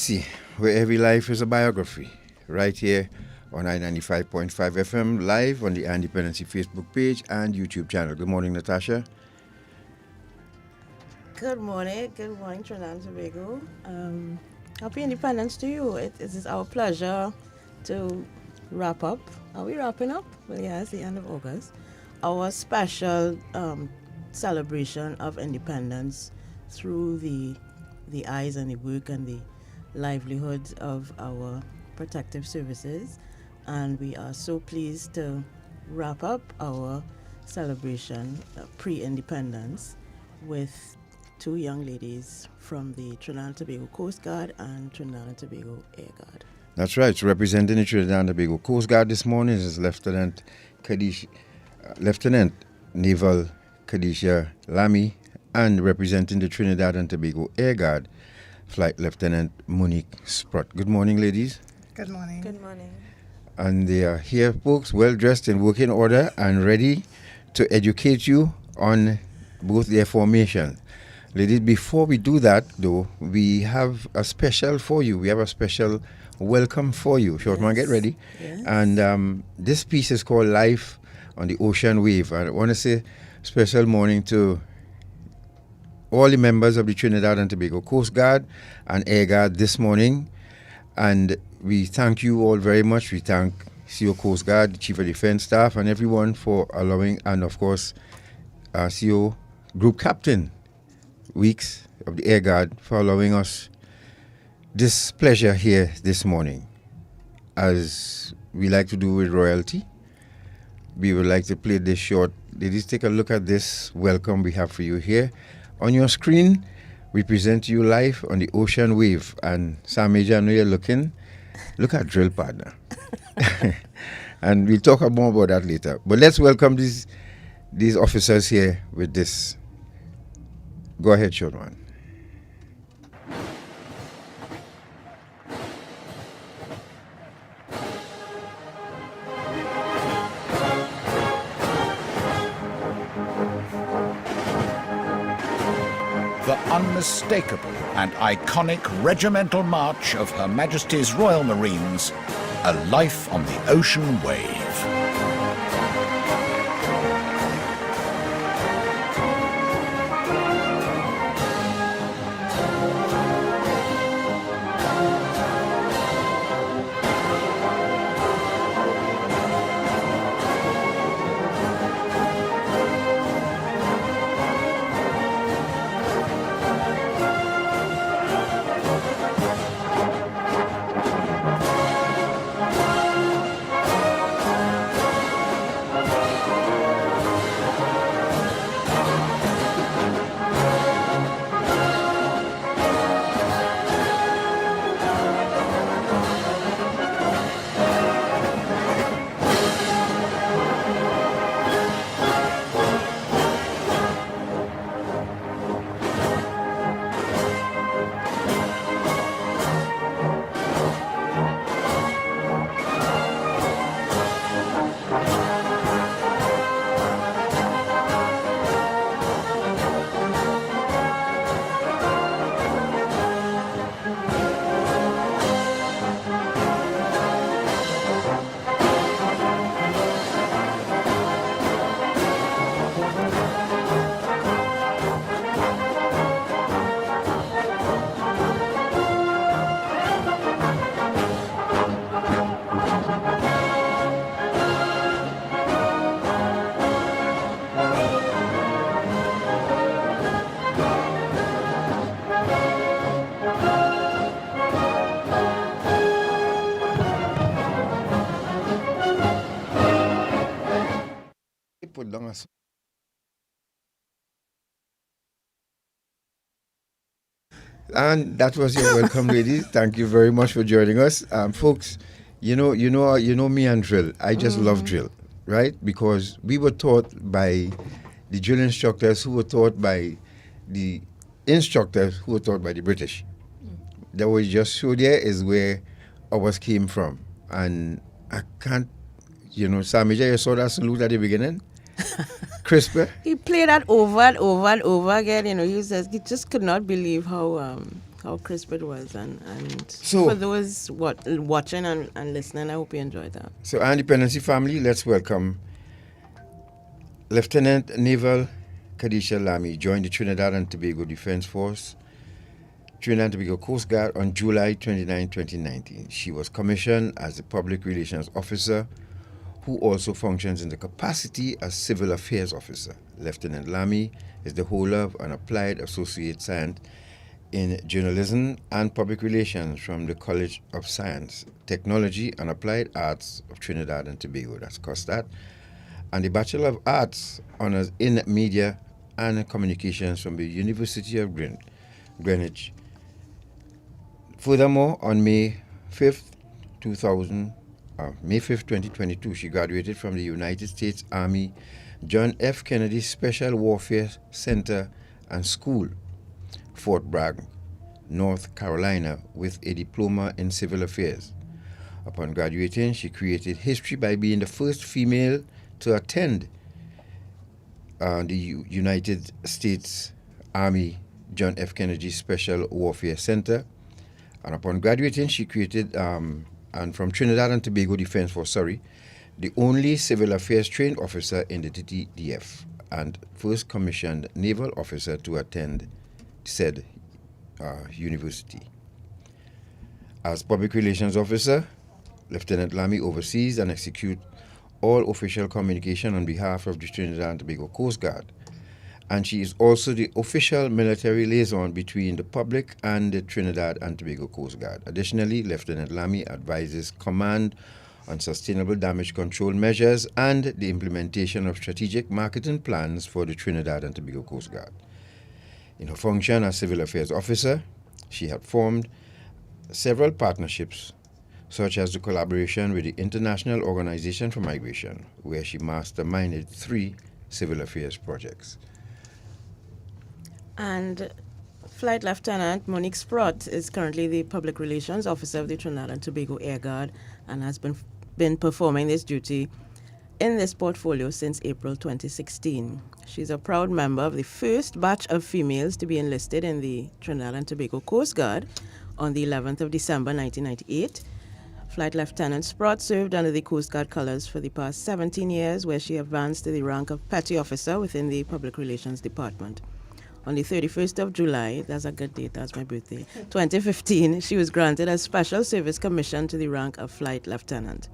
Dependency, where every life is a biography, right here on I-95.5 FM, live on the Dependency Facebook page and YouTube channel. Good morning, Natasha. Good morning, Trinidad and Tobago. Happy Independence to you. It is our pleasure to wrap up. Are we wrapping up? Well, yeah, it's the end of August. Our special celebration of independence through the eyes and the work and the livelihoods of our protective services. And we are so pleased to wrap up our celebration pre-independence with two young ladies from the Trinidad and Tobago Coast Guard and Trinidad and Tobago Air Guard. That's right. So representing the Trinidad and Tobago Coast Guard this morning is Lieutenant Naval Lt Lamy, and representing the Trinidad and Tobago Air Guard, Flight Lieutenant Monique Sprott. Good morning, ladies. Good morning. Good morning. And they are here, folks, well dressed in working order and ready to educate you on both their formation. Ladies, before we do that, though, we have a special for you. We have a special welcome for you. Shortman, get ready. Yes. And this piece is called Life on the Ocean Wave. I want to say special morning to all the members of the Trinidad and Tobago Coast Guard and Air Guard this morning. And we thank you all very much. We thank CO Coast Guard, the Chief of Defense Staff, and everyone for allowing, and of course, CO Group Captain Weeks of the Air Guard for allowing us this pleasure here this morning. As we like to do with royalty, we would like to play this short. Ladies, take a look at this welcome we have for you here. On your screen, we present you live on the Ocean Wave. And Sam Major, I know you're looking. Look at drill partner. And we'll talk more about that later. But let's welcome these officers here with this. Go ahead, Shortman. The unmistakable and iconic regimental march of Her Majesty's Royal Marines, a life on the ocean wave. Put down a And that was your welcome, ladies. Thank you very much for joining us, folks. You know me and drill. I just love drill, right? Because we were taught by the drill instructors who were taught by the instructors who were taught by the British. That was just so there is where ours came from, and I can't, Sam Major, you saw that salute at the beginning. He played that over and over and over again. He says he just could not believe how how crisp it was. And So- for those watching and listening, I hope you enjoyed that. So, our Dependency family, let's welcome Lieutenant Naval Lt Lamy joined the Trinidad and Tobago Defense Force, Trinidad and Tobago Coast Guard on July 29, 2019. She was commissioned as the Public Relations Officer, who also functions in the capacity as Civil Affairs Officer. Lieutenant Lamy is the holder of an Applied Associate Science in Journalism and Public Relations from the College of Science, Technology and Applied Arts of Trinidad and Tobago, that's COSTAT, and the Bachelor of Arts Honours in Media and Communications from the University of Greenwich. Furthermore, on May 5th, 2022, she graduated from the United States Army John F. Kennedy Special Warfare Center and School, Fort Bragg, North Carolina, with a diploma in civil affairs. Upon graduating, she created history by being the first female to attend the United States Army John F. Kennedy Special Warfare Center. And upon graduating, she created, and from Trinidad and Tobago Defense Force, the only civil affairs trained officer in the TTDF and first commissioned naval officer to attend said university. As Public Relations Officer, Lieutenant Lamy oversees and executes all official communication on behalf of the Trinidad and Tobago Coast Guard, and she is also the official military liaison between the public and the Trinidad and Tobago Coast Guard. Additionally, Lieutenant Lamy advises Command on sustainable damage control measures and the implementation of strategic marketing plans for the Trinidad and Tobago Coast Guard. In her function as Civil Affairs Officer, she had formed several partnerships, such as the collaboration with the International Organization for Migration, where she masterminded 3 civil affairs projects. And Flight Lieutenant Monique Sprott is currently the Public Relations Officer of the Trinidad and Tobago Air Guard and has been performing this duty in this portfolio since April 2016. She's a proud member of the first batch of females to be enlisted in the Trinidad and Tobago Coast Guard on the 11th of December 1998. Flight Lieutenant Sprott served under the Coast Guard colors for the past 17 years, where she advanced to the rank of Petty Officer within the Public Relations Department. On the 31st of July, that's a good date, that's my birthday, 2015, she was granted a Special Service Commission to the rank of Flight Lieutenant.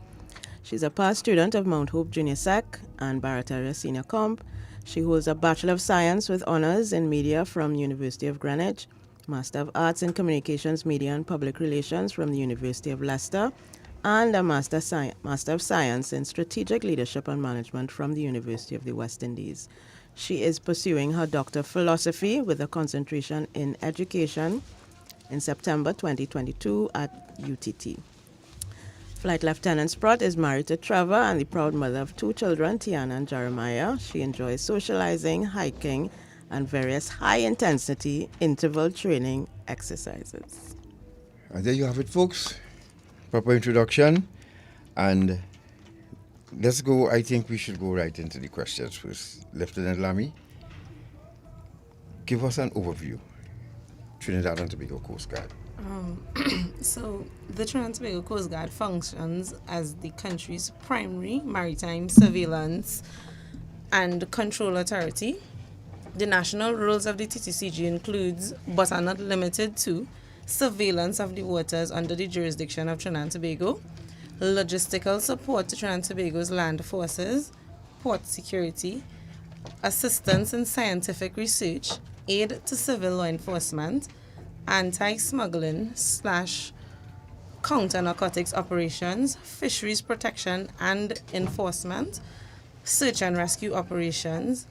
She's a past student of Mount Hope Junior Sec and Barataria Senior Comp. She holds a Bachelor of Science with Honours in Media from the University of Greenwich, Master of Arts in Communications, Media and Public Relations from the University of Leicester, and a Master of Science in Strategic Leadership and Management from the University of the West Indies. She is pursuing her Doctor of Philosophy with a concentration in Education in September 2022 at UTT. Flight Lieutenant Sprott is married to Trevor and the proud mother of 2 children, Tiana and Jeremiah. She enjoys socializing, hiking, and various high-intensity interval training exercises. And there you have it, folks. Proper introduction. And let's go, I think we should go right into the questions first. Lieutenant Lamy, give us an overview. Trinidad and Tobago Coast Guard. So the Trinidad and Tobago Coast Guard functions as the country's primary maritime surveillance and control authority. The national roles of the TTCG includes, but are not limited to, surveillance of the waters under the jurisdiction of Trinidad and Tobago, logistical support to Trinidad and Tobago's land forces, port security, assistance in scientific research, aid to civil law enforcement, anti-smuggling / counter-narcotics operations, fisheries protection and enforcement, search and rescue operations,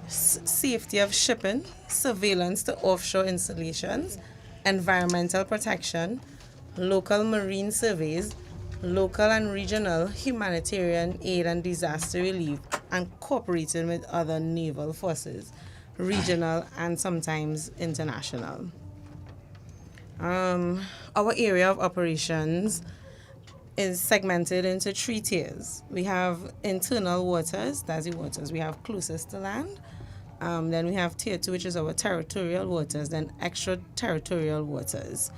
safety of shipping, surveillance to offshore installations, environmental protection, local marine surveys, local and regional humanitarian aid and disaster relief, and cooperating with other naval forces, regional and sometimes international. Our area of operations is segmented into 3 tiers. We have internal waters, that's the waters we have closest to land, Then we have Tier 2, which is our territorial waters, then extraterritorial waters.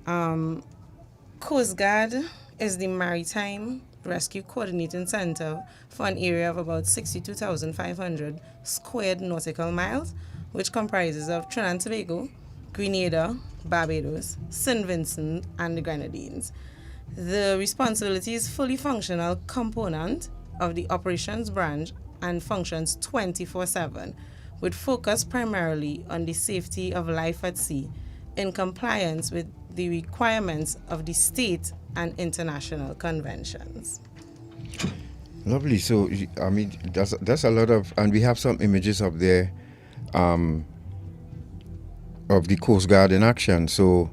Coast Guard is the Maritime Rescue Coordinating Center for an area of about 62,500 squared nautical miles, which comprises of Trinidad and Tobago, Grenada, Barbados, St. Vincent, and the Grenadines. The responsibility is fully functional component of the operations branch and functions 24/7, with focus primarily on the safety of life at sea in compliance with the requirements of the state and international conventions. Lovely. So, I mean, that's a lot of, and we have some images up there of the Coast Guard in action. So,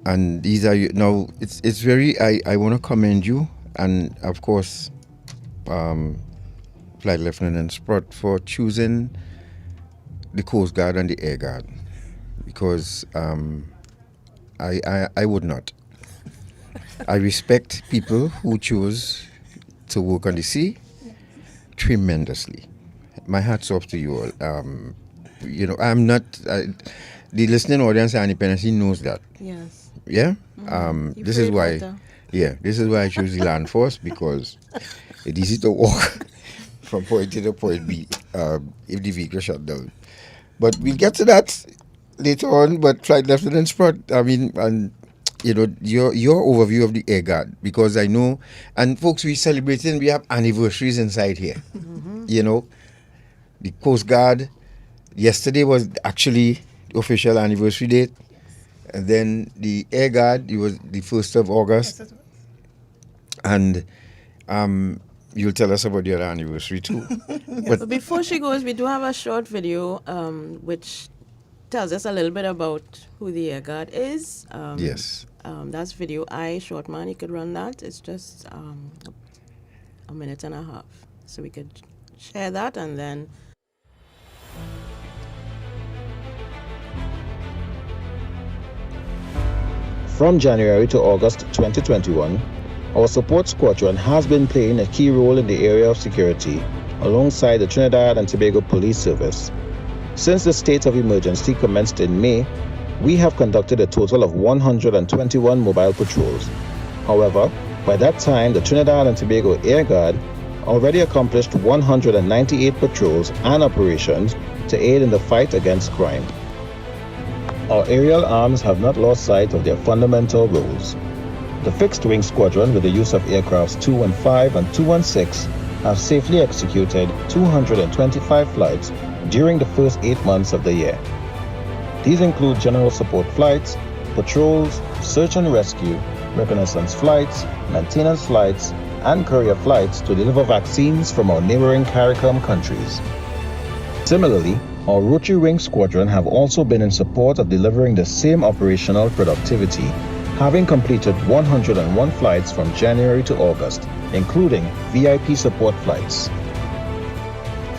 and these are, now, it's very, I want to commend you, and of course, Flight Lieutenant Sprott, for choosing the Coast Guard and the Air Guard, because I would not. I respect people who choose to work on the sea tremendously. My hat's off to you all. You know, I'm not, the listening audience at Dependency knows that. Yes. Yeah? This is why, better. yeah, this is why I choose the land force, because it's easy to walk from point A to point B if the vehicle shut down. But we'll get to that later on. But Flight Lieutenant Sprott, I mean, and you know, your overview of the Air Guard, because I know, and folks, we have anniversaries inside here. You know, the Coast Guard, yesterday was actually the official anniversary date. And then the Air Guard, it was the 1st of August. And you'll tell us about your anniversary too. But before she goes, we do have a short video which tells us a little bit about who the Air Guard is. Yes. That's video short man. You could run that. It's just a minute and a half. So we could share that and then. From January to August 2021, our support squadron has been playing a key role in the area of security alongside the Trinidad and Tobago Police Service. Since the state of emergency commenced in May, we have conducted a total of 121 mobile patrols. However, by that time, the Trinidad and Tobago Air Guard already accomplished 198 patrols and operations to aid in the fight against crime. Our aerial arms have not lost sight of their fundamental roles. The fixed-wing squadron, with the use of aircrafts 215 and 216, have safely executed 225 flights during the first 8 months of the year. These include general support flights, patrols, search and rescue, reconnaissance flights, maintenance flights, and courier flights to deliver vaccines from our neighboring CARICOM countries. Similarly, our rotary wing squadron have also been in support of delivering the same operational productivity, having completed 101 flights from January to August, including VIP support flights.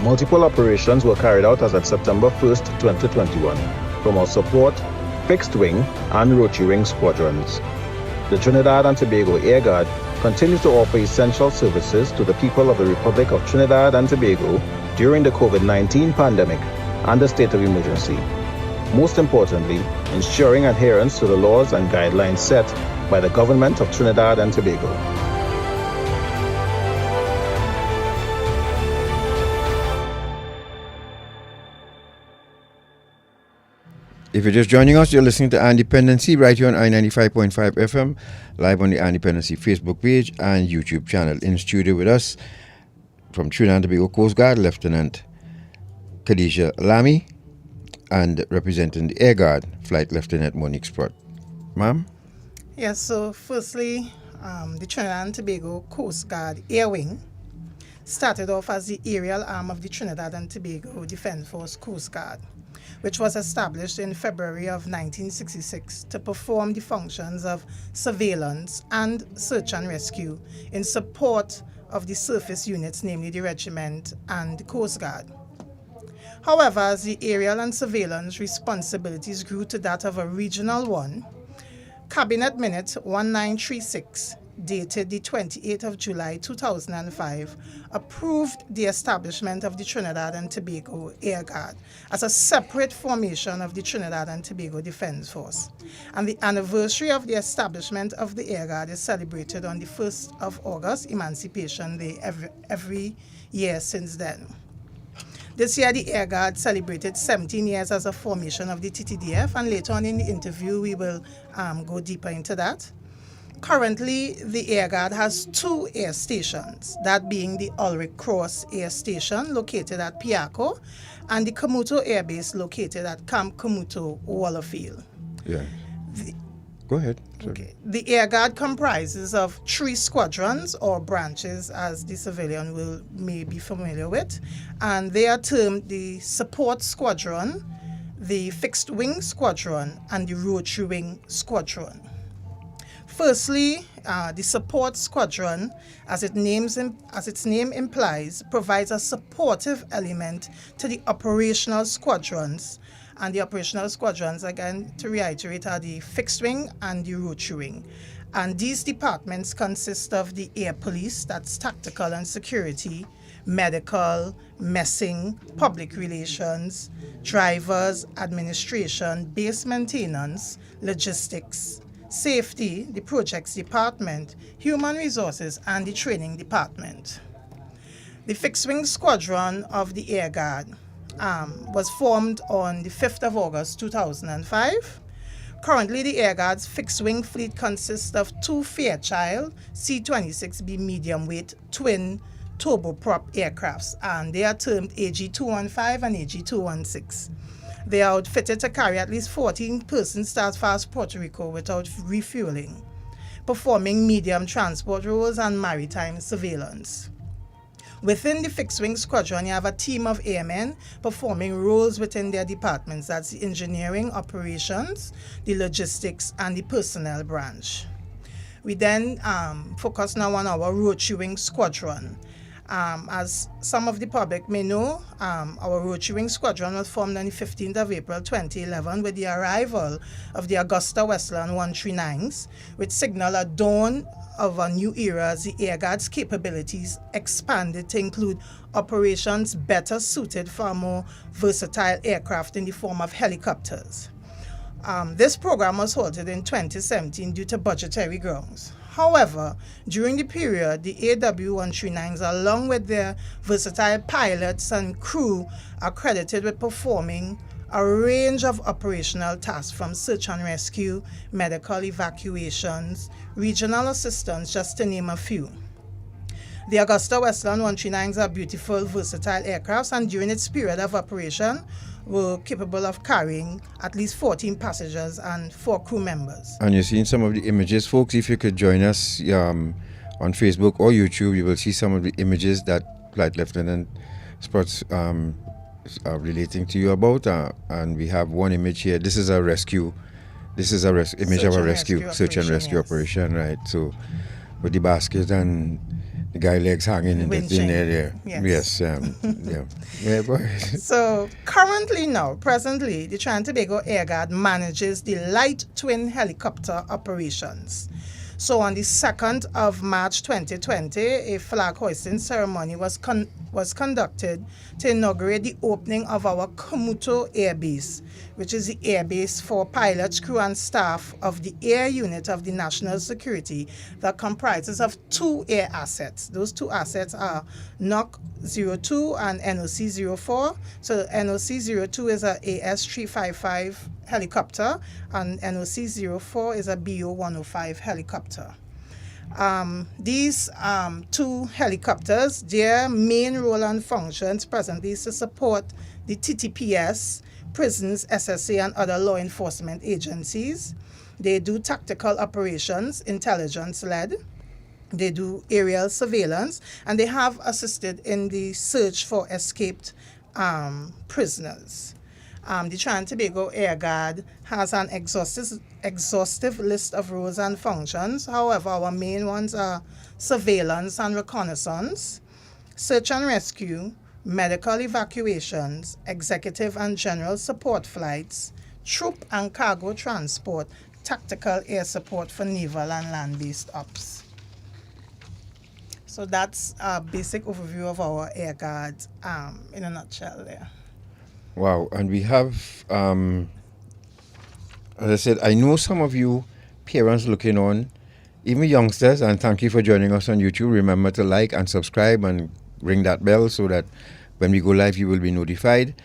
Multiple operations were carried out as at September 1st, 2021, from our support, fixed wing, and rotary wing squadrons. The Trinidad and Tobago Air Guard continues to offer essential services to the people of the Republic of Trinidad and Tobago during the COVID-19 pandemic and the state of emergency. Most importantly, ensuring adherence to the laws and guidelines set by the government of Trinidad and Tobago. If you're just joining us, you're listening to Dependency right here on I-95.5 FM, live on the Dependency Facebook page and YouTube channel. In studio with us from Trinidad and Tobago Coast Guard, Lieutenant Lt Lamy, and representing the Air Guard, Flight Lieutenant Monique Sprott. Ma'am? Yes, so firstly, the Trinidad and Tobago Coast Guard Air Wing started off as the aerial arm of the Trinidad and Tobago Defence Force Coast Guard, which was established in February of 1966 to perform the functions of surveillance and search and rescue in support of the surface units, namely the regiment and the Coast Guard. However, as the aerial and surveillance responsibilities grew to that of a regional one, Cabinet Minute 1936 dated the 28th of July 2005, approved the establishment of the Trinidad and Tobago Air Guard as a separate formation of the Trinidad and Tobago Defence Force. And the anniversary of the establishment of the Air Guard is celebrated on the 1st of August, Emancipation Day, every year since then. This year, the Air Guard celebrated 17 years as a formation of the TTDF, and later on in the interview, we will go deeper into that. Currently, the Air Guard has 2 air stations, that being the Ulrich Cross Air Station located at Piaco and the Komuto Air Base located at Camp Komuto, Wallerfield. Yeah. Go ahead. Sorry. Okay. The Air Guard comprises of 3 squadrons or branches, as the civilian may be familiar with, and they are termed the Support Squadron, the Fixed Wing Squadron, and the Rotary Wing Squadron. Firstly, the Support Squadron, as its name implies, provides a supportive element to the operational squadrons. And the operational squadrons, again, to reiterate, are the Fixed Wing and the Rotary Wing. And these departments consist of the Air Police, that's tactical and security, medical, messing, public relations, drivers, administration, base maintenance, logistics, safety, the projects department, human resources, and the training department. The Fixed Wing Squadron of the Air Guard was formed on the 5th of August 2005. Currently, the Air Guard's fixed-wing fleet consists of 2 Fairchild C-26B medium-weight twin turboprop aircrafts, and they are termed AG-215 and AG-216. They are outfitted to carry at least 14 persons start fast Puerto Rico without refueling, performing medium transport roles and maritime surveillance. Within the fixed-wing squadron, you have a team of airmen performing roles within their departments. That's the engineering, operations, the logistics, and the personnel branch. We then focus now on our Rotary Wing Squadron. As some of the public may know, our Rotary Wing Squadron was formed on the 15th of April 2011 with the arrival of the Augusta Westland 139s, which signal a dawn of a new era as the Air Guard's capabilities expanded to include operations better suited for a more versatile aircraft in the form of helicopters. This program was halted in 2017 due to budgetary grounds. However, during the period, the AW139s, along with their versatile pilots and crew, are credited with performing a range of operational tasks from search and rescue, medical evacuations, regional assistance, just to name a few. The Augusta Westland 139s are beautiful, versatile aircrafts, and during its period of operation were capable of carrying at least 14 passengers and 4 crew members. And you're seeing some of the images. Folks, if you could join us on Facebook or YouTube, you will see some of the images that Flight Lieutenant Sprott relating to you about. And we have one image here. This is a rescue. This is a image of a search and rescue operation, right? So with the basket and the guy legs hanging in there. Yes. Yeah, go ahead. So presently, the Trinidad and Tobago Air Guard manages the light twin helicopter operations. So on the 2nd of March 2020, a flag hoisting ceremony was conducted to inaugurate the opening of our Komuto Air Base, which is the air base for pilots, crew, and staff of the air unit of the national security that comprises of 2 air assets. Those 2 assets are NOC 02 and NOC 04. So NOC 02 is a AS355 helicopter, and NOC 04 is a BO 105 helicopter. These 2 helicopters, their main role and functions presently is to support the TTPS, prisons, SSA, and other law enforcement agencies. They do tactical operations, intelligence-led. They do aerial surveillance, and they have assisted in the search for escaped prisoners. The Trinidad and Tobago Air Guard has an exhaustive list of roles and functions. However, our main ones are surveillance and reconnaissance, search and rescue, medical evacuations, executive and general support flights, troop and cargo transport, tactical air support for naval and land-based ops. So that's a basic overview of our Air Guard in a nutshell there. Wow, and we have, as I said, I know some of you parents looking on, even youngsters, and thank you for joining us on YouTube. Remember to like and subscribe and ring that bell so that when we go live, you will be notified.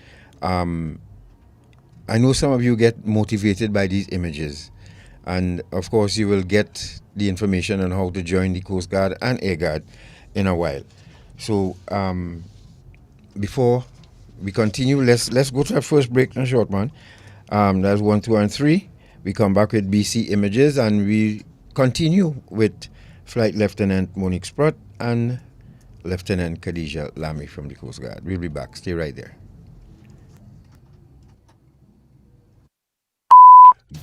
I know some of you get motivated by these images, and of course, you will get the information on how to join the Coast Guard and Air Guard in a while. So, before we continue, let's go to our first break in a short one. That's 1, 2, and 3. We come back with BC images, and we continue with Flight Lieutenant Monique Sprott and Lieutenant Lt Lamy from the Coast Guard. We'll be back. Stay right there.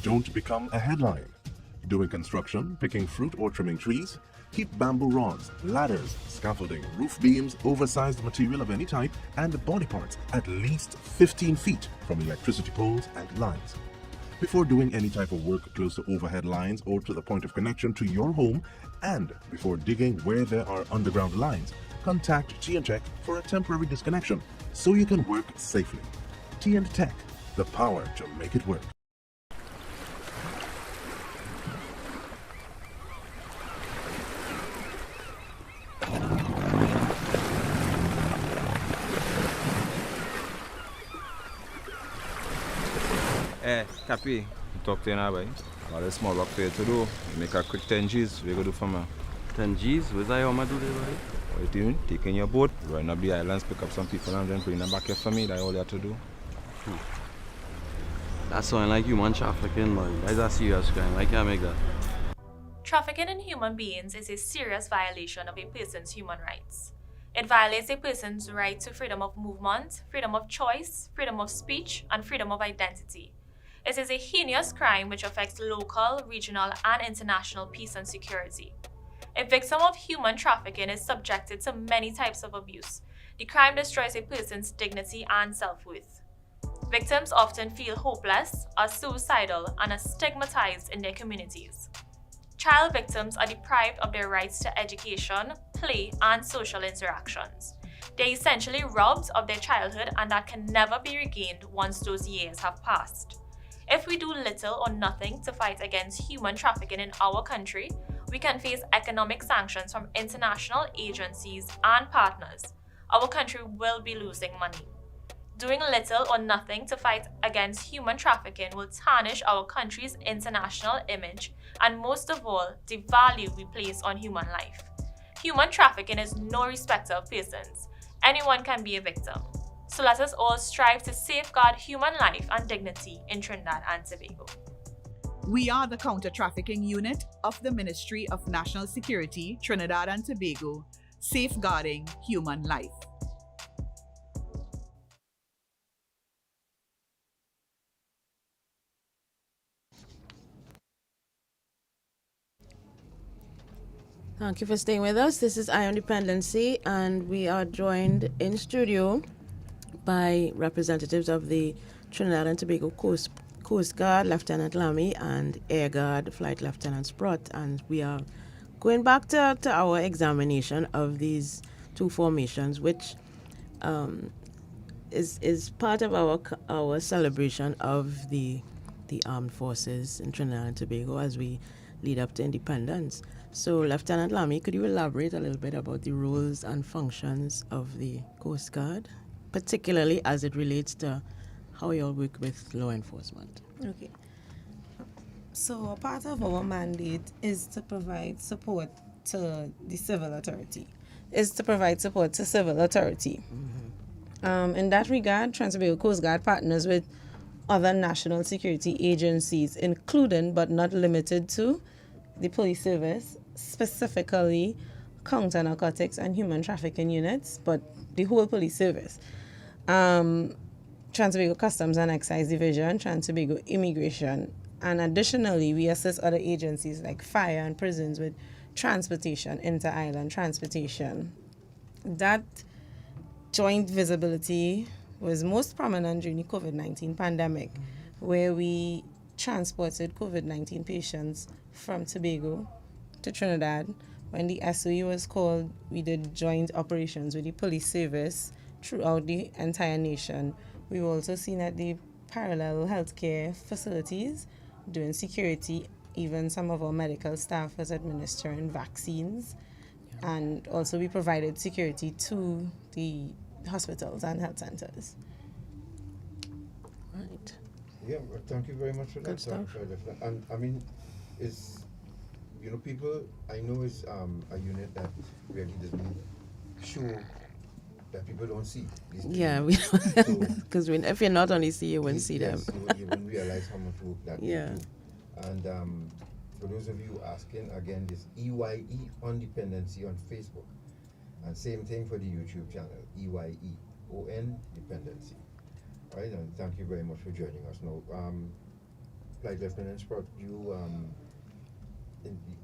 Don't become a headline. Doing construction, picking fruit or trimming trees? Keep bamboo rods, ladders, scaffolding, roof beams, oversized material of any type, and body parts at least 15 feet from electricity poles and lines. Before doing any type of work close to overhead lines or to the point of connection to your home, and before digging where there are underground lines, contact T&Tech for a temporary disconnection so you can work safely. T&Tech, the power to make it work. Hey, Cappy, talk to you now, boy. I got a small work for you to do. Make a quick 10 G's. What you gonna do for me? 10 G's? What's that how I do this, boy? What you doing? Taking your boat, run up the islands, pick up some people and then bring them back here for me. That's all you have to do. That's something like human trafficking, boy. That's a serious crime. I can't make that. Trafficking in human beings is a serious violation of a person's human rights. It violates a person's right to freedom of movement, freedom of choice, freedom of speech, and freedom of identity. It is a heinous crime which affects local, regional, and international peace and security. A victim of human trafficking is subjected to many types of abuse. The crime destroys a person's dignity and self-worth. Victims often feel hopeless, are suicidal, and are stigmatized in their communities. Child victims are deprived of their rights to education, play, and social interactions. They're essentially robbed of their childhood, and that can never be regained once those years have passed. If we do little or nothing to fight against human trafficking in our country, we can face economic sanctions from international agencies and partners. Our country will be losing money. Doing little or nothing to fight against human trafficking will tarnish our country's international image and, most of all, the value we place on human life. Human trafficking is no respecter of persons. Anyone can be a victim. So let us all strive to safeguard human life and dignity in Trinidad and Tobago. We are the Counter-Trafficking Unit of the Ministry of National Security, Trinidad and Tobago, safeguarding human life. Thank you for staying with us. This is Ion Dependency, and we are joined in studio by representatives of the Trinidad and Tobago Coast Guard, Lieutenant Lamy, and Air Guard Flight Lieutenant Sprott. And we are going back to our examination of these two formations, which is part of our celebration of the armed forces in Trinidad and Tobago as we lead up to independence. So, Lieutenant Lamy, could you elaborate a little bit about the roles and functions of the Coast Guard, particularly as it relates to how you all work with law enforcement? Okay. So, a part of our mandate is to provide support to the civil authority. In that regard, Trans-Tobago Coast Guard partners with other national security agencies, including but not limited to the police service, specifically counter-narcotics and human trafficking units, but the whole police service. Trans-Tobago Customs and Excise Division, Trans-Tobago Immigration, and additionally, we assist other agencies like fire and prisons with transportation, inter-island transportation. That joint visibility was most prominent during the COVID-19 pandemic, where we transported COVID-19 patients from Tobago to Trinidad When the SOE was called, we did joint operations with the police service throughout the entire nation. We've also seen at the parallel healthcare facilities doing security. Even some of our medical staff was administering vaccines. And also we provided security to the hospitals and health centers. Right. Yeah, well, thank you very much for Good that. stuff. And I mean, it's, people, I know it's a unit that really doesn't show that people don't see. Yeah, because if you're not on the scene, you won't see them. You won't realize how much work that yeah. they do. And for those of you asking, again, this EYE on Dependency on Facebook. And same thing for the YouTube channel, EYE on Dependency. Right, and thank you very much for joining us. Now, Flight Lieutenant Sprott,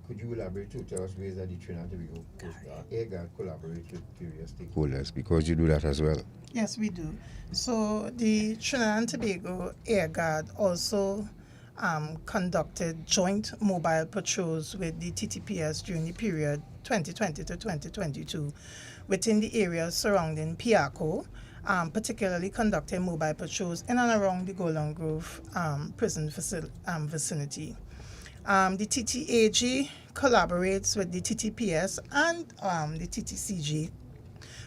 could you elaborate to tell us ways that the Trinidad and Tobago Coast Guard, Air Guard collaborates with various stakeholders, because you do that as well? Yes, we do. So the Trinidad and Tobago Air Guard also conducted joint mobile patrols with the TTPS during the period 2020 to 2022 within the areas surrounding Piaco, particularly conducting mobile patrols in and around the Golden Grove prison vicinity. The TTAG collaborates with the TTPS and the TTCG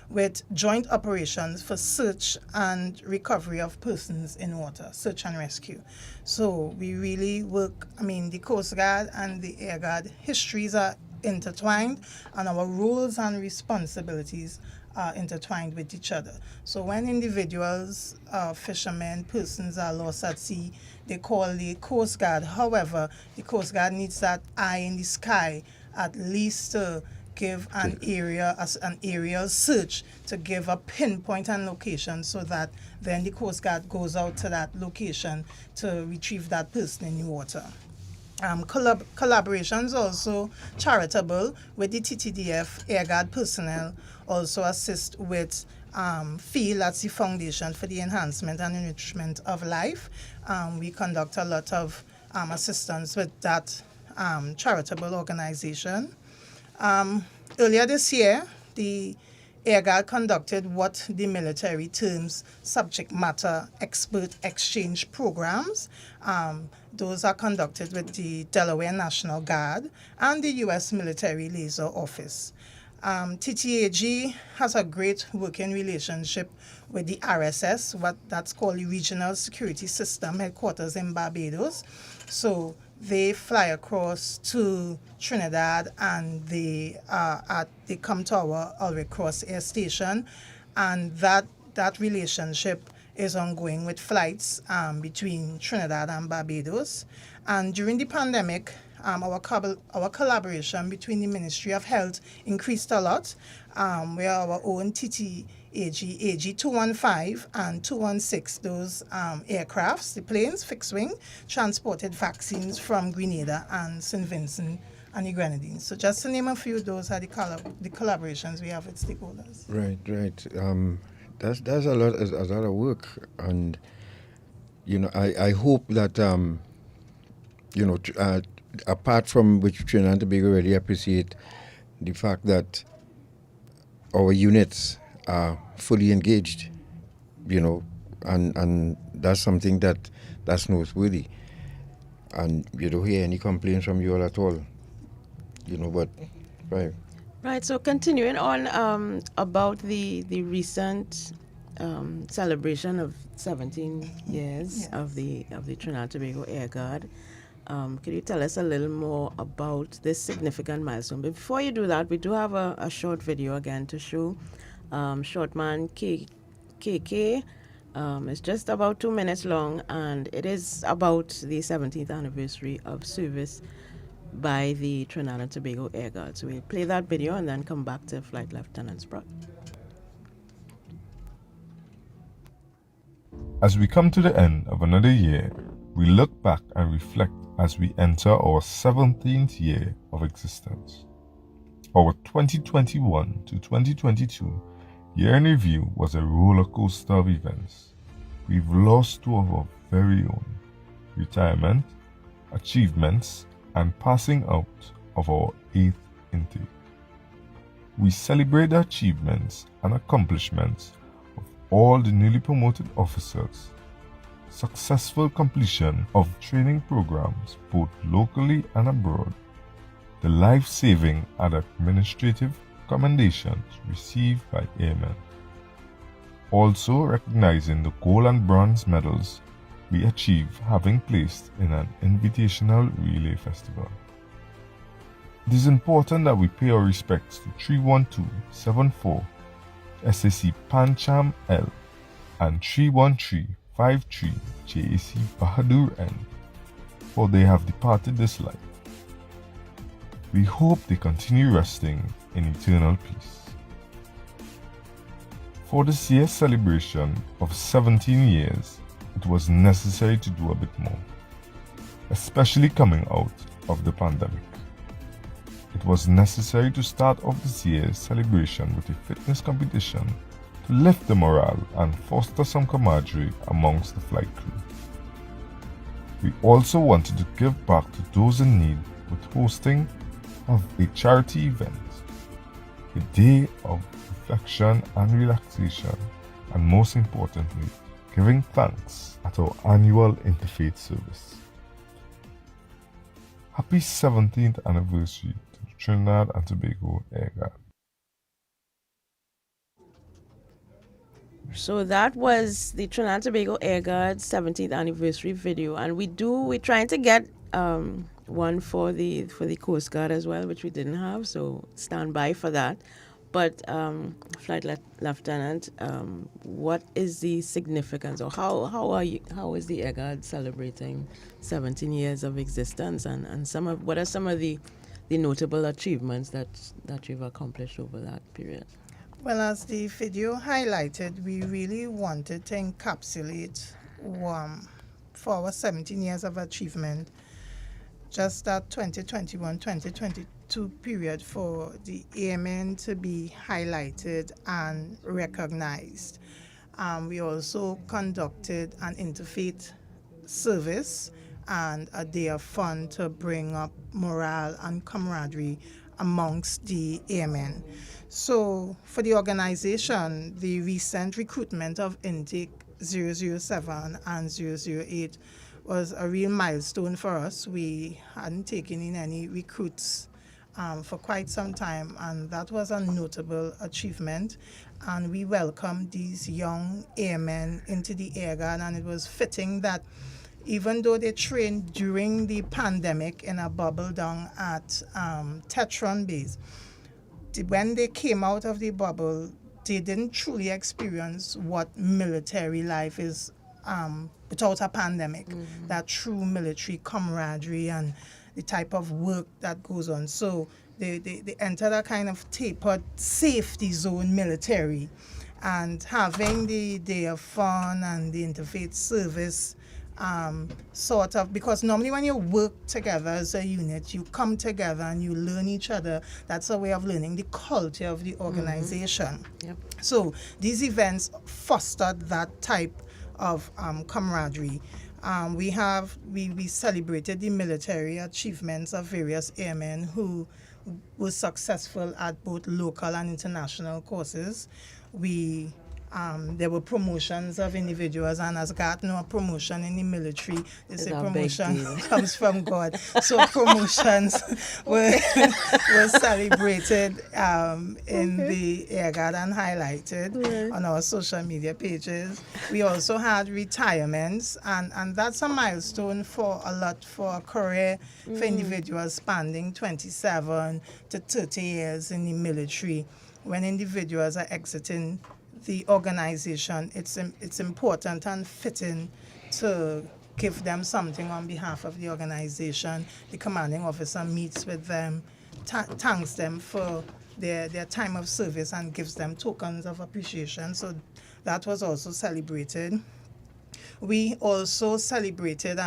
with joint operations for search and recovery of persons in water, search and rescue. So we really work, the Coast Guard and the Air Guard histories are intertwined, and our roles and responsibilities are intertwined with each other. So when individuals, fishermen, persons are lost at sea, they call the Coast Guard. However, the Coast Guard needs that eye in the sky, at least to give an aerial search to give a pinpoint and location, so that then the Coast Guard goes out to that location to retrieve that person in the water. Collaborations also charitable with the TTDF Air Guard personnel also assist with FEEL, that's the Foundation for the Enhancement and Enrichment of Life. We conduct a lot of assistance with that charitable organization. Earlier this year, the Air Guard conducted what the military terms subject matter expert exchange programs. Those are conducted with the Delaware National Guard and the U.S. Military Liaison Office. TTAG has a great working relationship with the RSS, what that's called the Regional Security System headquarters in Barbados. So they fly across to Trinidad and they come to our Alric Cross Air Station, and that relationship is ongoing with flights between Trinidad and Barbados. And during the pandemic, our collaboration between the Ministry of Health increased a lot, where our own TTAG AG215 and 216, those aircrafts, the planes, fixed wing, transported vaccines from Grenada and St. Vincent and the Grenadines. So just to name a few, those are the collaborations we have with stakeholders. Right. That's a lot of work, and I hope that apart from which Trinidad and Tobago really appreciate the fact that our units are fully engaged, and that's something that's noteworthy. And you don't hear any complaints from you all at all, but right. Right, so continuing on about the recent celebration of 17 years of the Trinidad and Tobago Air Guard. Could you tell us a little more about this significant milestone? But before you do that, we do have a short video again to show. Shortman KK. It's just about 2 minutes long, and it is about the 17th anniversary of service by the Trinidad and Tobago Air Guard. So we'll play that video and then come back to Flight Lieutenant Sprott. As we come to the end of another year, we look back and reflect as we enter our 17th year of existence. Our 2021 to 2022 year in review was a roller coaster of events. We've lost two of our very own: retirement, achievements, and passing out of our 8th intake. we celebrate the achievements and accomplishments of all the newly promoted officers, successful completion of training programs both locally and abroad, the life-saving and administrative commendations received by airmen. Also recognizing the gold and bronze medals we achieved having placed in an invitational relay festival. It is important that we pay our respects to 31274 SAC Pancham L and 31353 JAC Bahadur N, for they have departed this life. We hope they continue resting in eternal peace. For this year's celebration of 17 years, it was necessary to do a bit more, especially coming out of the pandemic. It was necessary to start off this year's celebration with a fitness competition to lift the morale and foster some camaraderie amongst the flight crew. We also wanted to give back to those in need with hosting of a charity event, a day of reflection and relaxation, and most importantly, giving thanks at our annual interfaith service. Happy 17th anniversary to the Trinidad and Tobago Air Guard. So that was the Trinidad and Tobago Air Guard 17th anniversary video, and we're trying to get one for the Coast Guard as well, which we didn't have, so stand by for that. But Flight Lieutenant, what is the significance, or how is the Air Guard celebrating 17 years of existence, and what are some of the notable achievements that you've accomplished over that period? Well, as the video highlighted, we really wanted to encapsulate for our 17 years of achievement, just that 2021-2022 period for the airmen to be highlighted and recognized. We also conducted an interfaith service and a day of fun to bring up morale and camaraderie amongst the airmen. So for the organization, the recent recruitment of intake 007 and 008 was a real milestone for us. We hadn't taken in any recruits for quite some time, and that was a notable achievement. And we welcomed these young airmen into the Air Guard, and it was fitting that even though they trained during the pandemic in a bubble down at Tetron Base, when they came out of the bubble, they didn't truly experience what military life is without a pandemic, that true military camaraderie and the type of work that goes on. So they entered a kind of tapered safety zone military, and having the day of fun and the interfaith service sort of, because normally when you work together as a unit, you come together and you learn each other. That's a way of learning the culture of the organization. Yep. So these events fostered that type of camaraderie. We celebrated the military achievements of various airmen who were successful at both local and international courses. There were promotions of individuals, and as God knows, a promotion in the military, they say promotion comes from God. So promotions were celebrated in the Air Guard and highlighted on our social media pages. We also had retirements, and that's a milestone for a career for individuals spanning 27 to 30 years in the military. When individuals are exiting the organization, it's important and fitting to give them something on behalf of the organization. The commanding officer meets with them, thanks them for their time of service, and gives them tokens of appreciation. So that was also celebrated. We also celebrated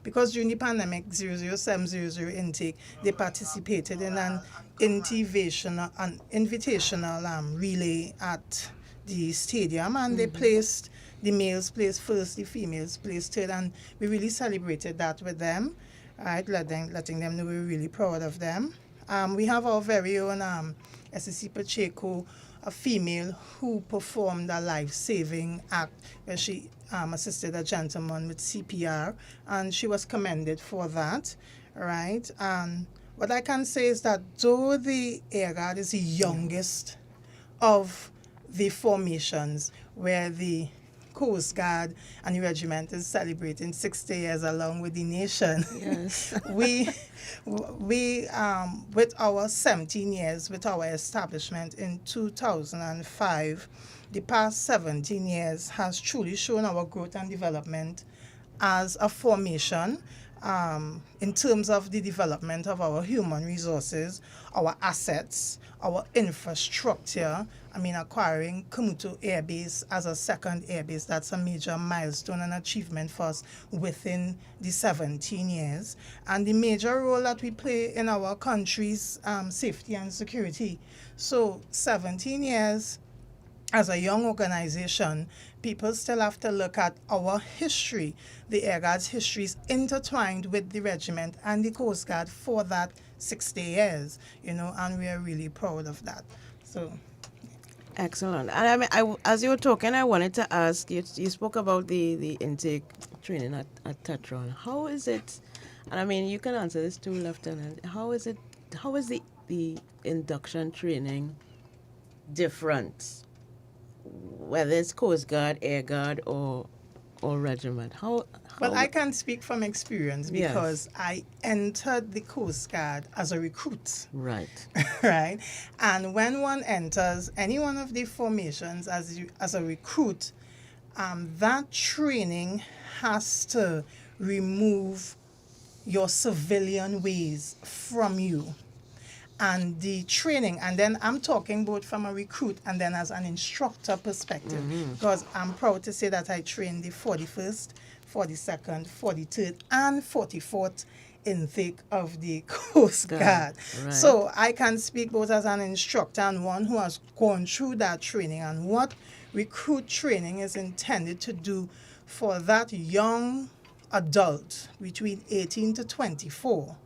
because during the pandemic, 00700 intake, they participated in an invitational relay at the stadium, and they placed, the males placed first, the females placed third, and we really celebrated that with them, right? Letting them know we were really proud of them. We have our very own SEC Pacheco, a female who performed a life-saving act where she assisted a gentleman with CPR, and she was commended for that, right? What I can say is that though the Air Guard is the youngest of the formations, where the Coast Guard and the regiment is celebrating 60 years along with the nation. Yes. we with our 17 years with our establishment in 2005, the past 17 years has truly shown our growth and development as a formation, in terms of the development of our human resources, our assets, our infrastructure. I mean, acquiring Kamuto Air Base as a second air base, that's a major milestone and achievement for us within the 17 years. And the major role that we play in our country's safety and security. So 17 years as a young organization, people still have to look at our history. The Air Guard's history is intertwined with the regiment and the Coast Guard for that 60 years, and we are really proud of that. So, excellent. And I mean, as you were talking, I wanted to ask you. You spoke about the intake training at Tetron. How is it? And I mean, you can answer this too, Lieutenant. How is it? How is the induction training different, whether it's Coast Guard, Air Guard, or regiment? Well, I can speak from experience because Yes. I entered the Coast Guard as a recruit. Right. Right? And when one enters any one of the formations as a recruit, that training has to remove your civilian ways from you. And the training, and then I'm talking both from a recruit and then as an instructor perspective, because I'm proud to say that I trained the 41st, 42nd, 43rd, and 44th intake of the Coast Guard. Right. So I can speak both as an instructor and one who has gone through that training, and what recruit training is intended to do for that young adult between 18 to 24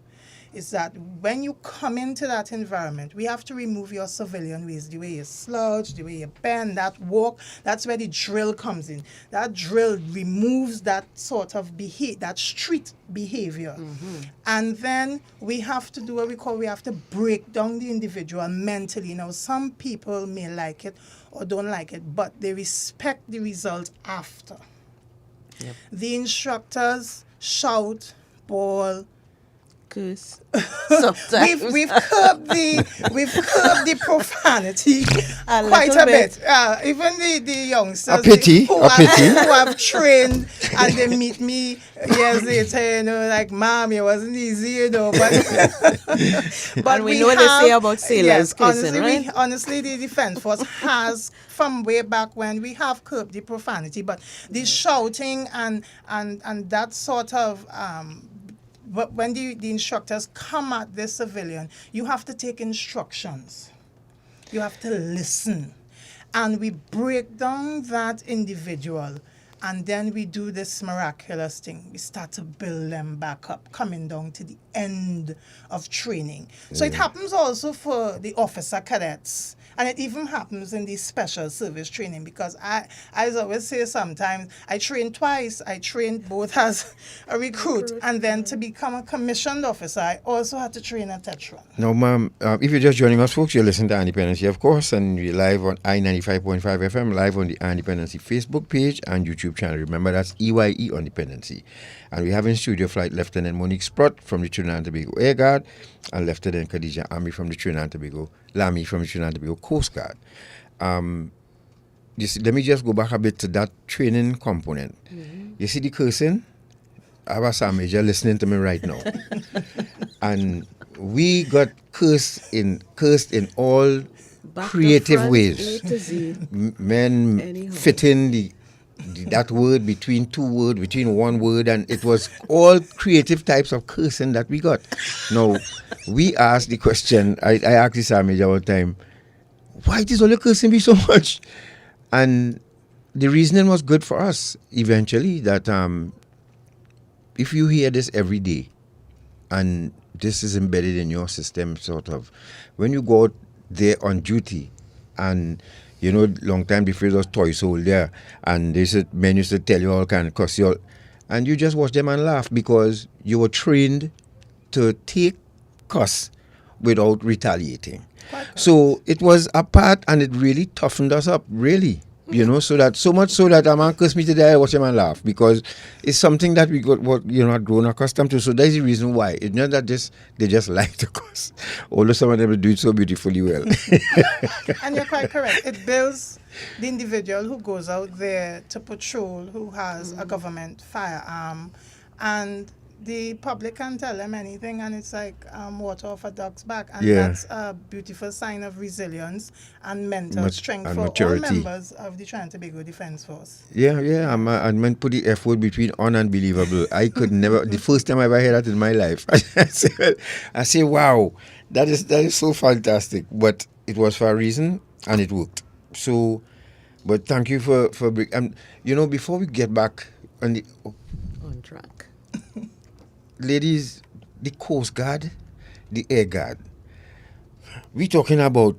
is that when you come into that environment, we have to remove your civilian ways, the way you slouch, the way you bend, that walk. That's where the drill comes in. That drill removes that sort of that street behavior. And then we have to do what we have to break down the individual mentally. Now, some people may like it or don't like it, but they respect the result after. Yep. The instructors shout, bawl, curse. Sometimes we've curbed the profanity A quite little a bit. bit. Even the youngsters A pity. who have trained and they meet me years later, like, Mom, it wasn't easy, But And we know what they say about sailors cursing, right? Honestly, the Defense Force has, from way back when, we have curbed the profanity, but the shouting and that sort of but when the instructors come at the civilian, you have to take instructions. You have to listen. And we break down that individual, and then we do this miraculous thing. We start to build them back up, coming down to the end of training. So it happens also for the officer cadets. And it even happens in the special service training, because I always say sometimes, I trained twice. I trained both as a recruit and then to become a commissioned officer, I also had to train at Tetron. Now, ma'am, if you're just joining us, folks, you're listening to Independency, of course, and we're live on I-95.5 FM, live on the Independency Facebook page and YouTube channel. Remember, that's EYE on Dependency. And we have in studio Flight Lieutenant Monique Sprott from the Trinidad and Tobago Air Guard and Lieutenant Khadija Ami from the Trinidad and Tobago, Lamy from the Trinidad and Tobago Coast Guard. Let me just go back a bit to that training component. You see the cursing? I have a Sam Major listening to me right now. And we got cursed in all Back to creative front, ways. A to Z. Men Anyhow. fitting that word between two words, between one word, and it was all creative types of cursing that we got. Now, we asked the question, I asked this Major one time, why does all the cursing be so much? And the reasoning was good for us eventually, that if you hear this every day, and this is embedded in your system, sort of. When you go out there on duty, and you know, long time before those toy sold there, and men used to tell you all kind of cuss you all, and you just watch them and laugh because you were trained to take cuss without retaliating. So it was a part, and it really toughened us up, really. You know, so much so that a man cursed me today, I watch him and laugh, because it's something that we got, what you're not grown accustomed to. So that's the reason why. It's not that they just like to curse, although some of them do it so beautifully well. And you're quite correct. It builds the individual who goes out there to patrol, who has a government firearm, and the public can tell them anything, and it's like water off a duck's back, and that's a beautiful sign of resilience and mental strength and for maturity. All members of the Trinidad and Tobago Defence Force. I meant put the F word between unbelievable. I could never. The first time I ever heard that in my life, I say, wow, that is so fantastic. But it was for a reason, and it worked. So, but thank you for you know, before we get back on track. Ladies, the Coast Guard, the Air Guard, we talking about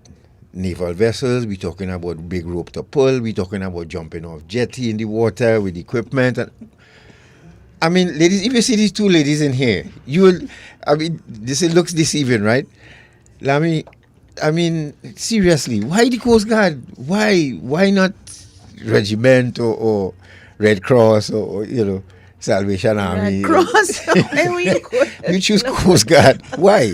naval vessels, we talking about big rope to pull, we talking about jumping off jetty in the water with equipment. And I mean, ladies, if you see these two ladies in here, this looks deceiving, right? Lamy, I mean, seriously, why the Coast Guard? Why not regiment or Red Cross or you know, Salvation Army? Red Cross. You choose Coast Guard. Why?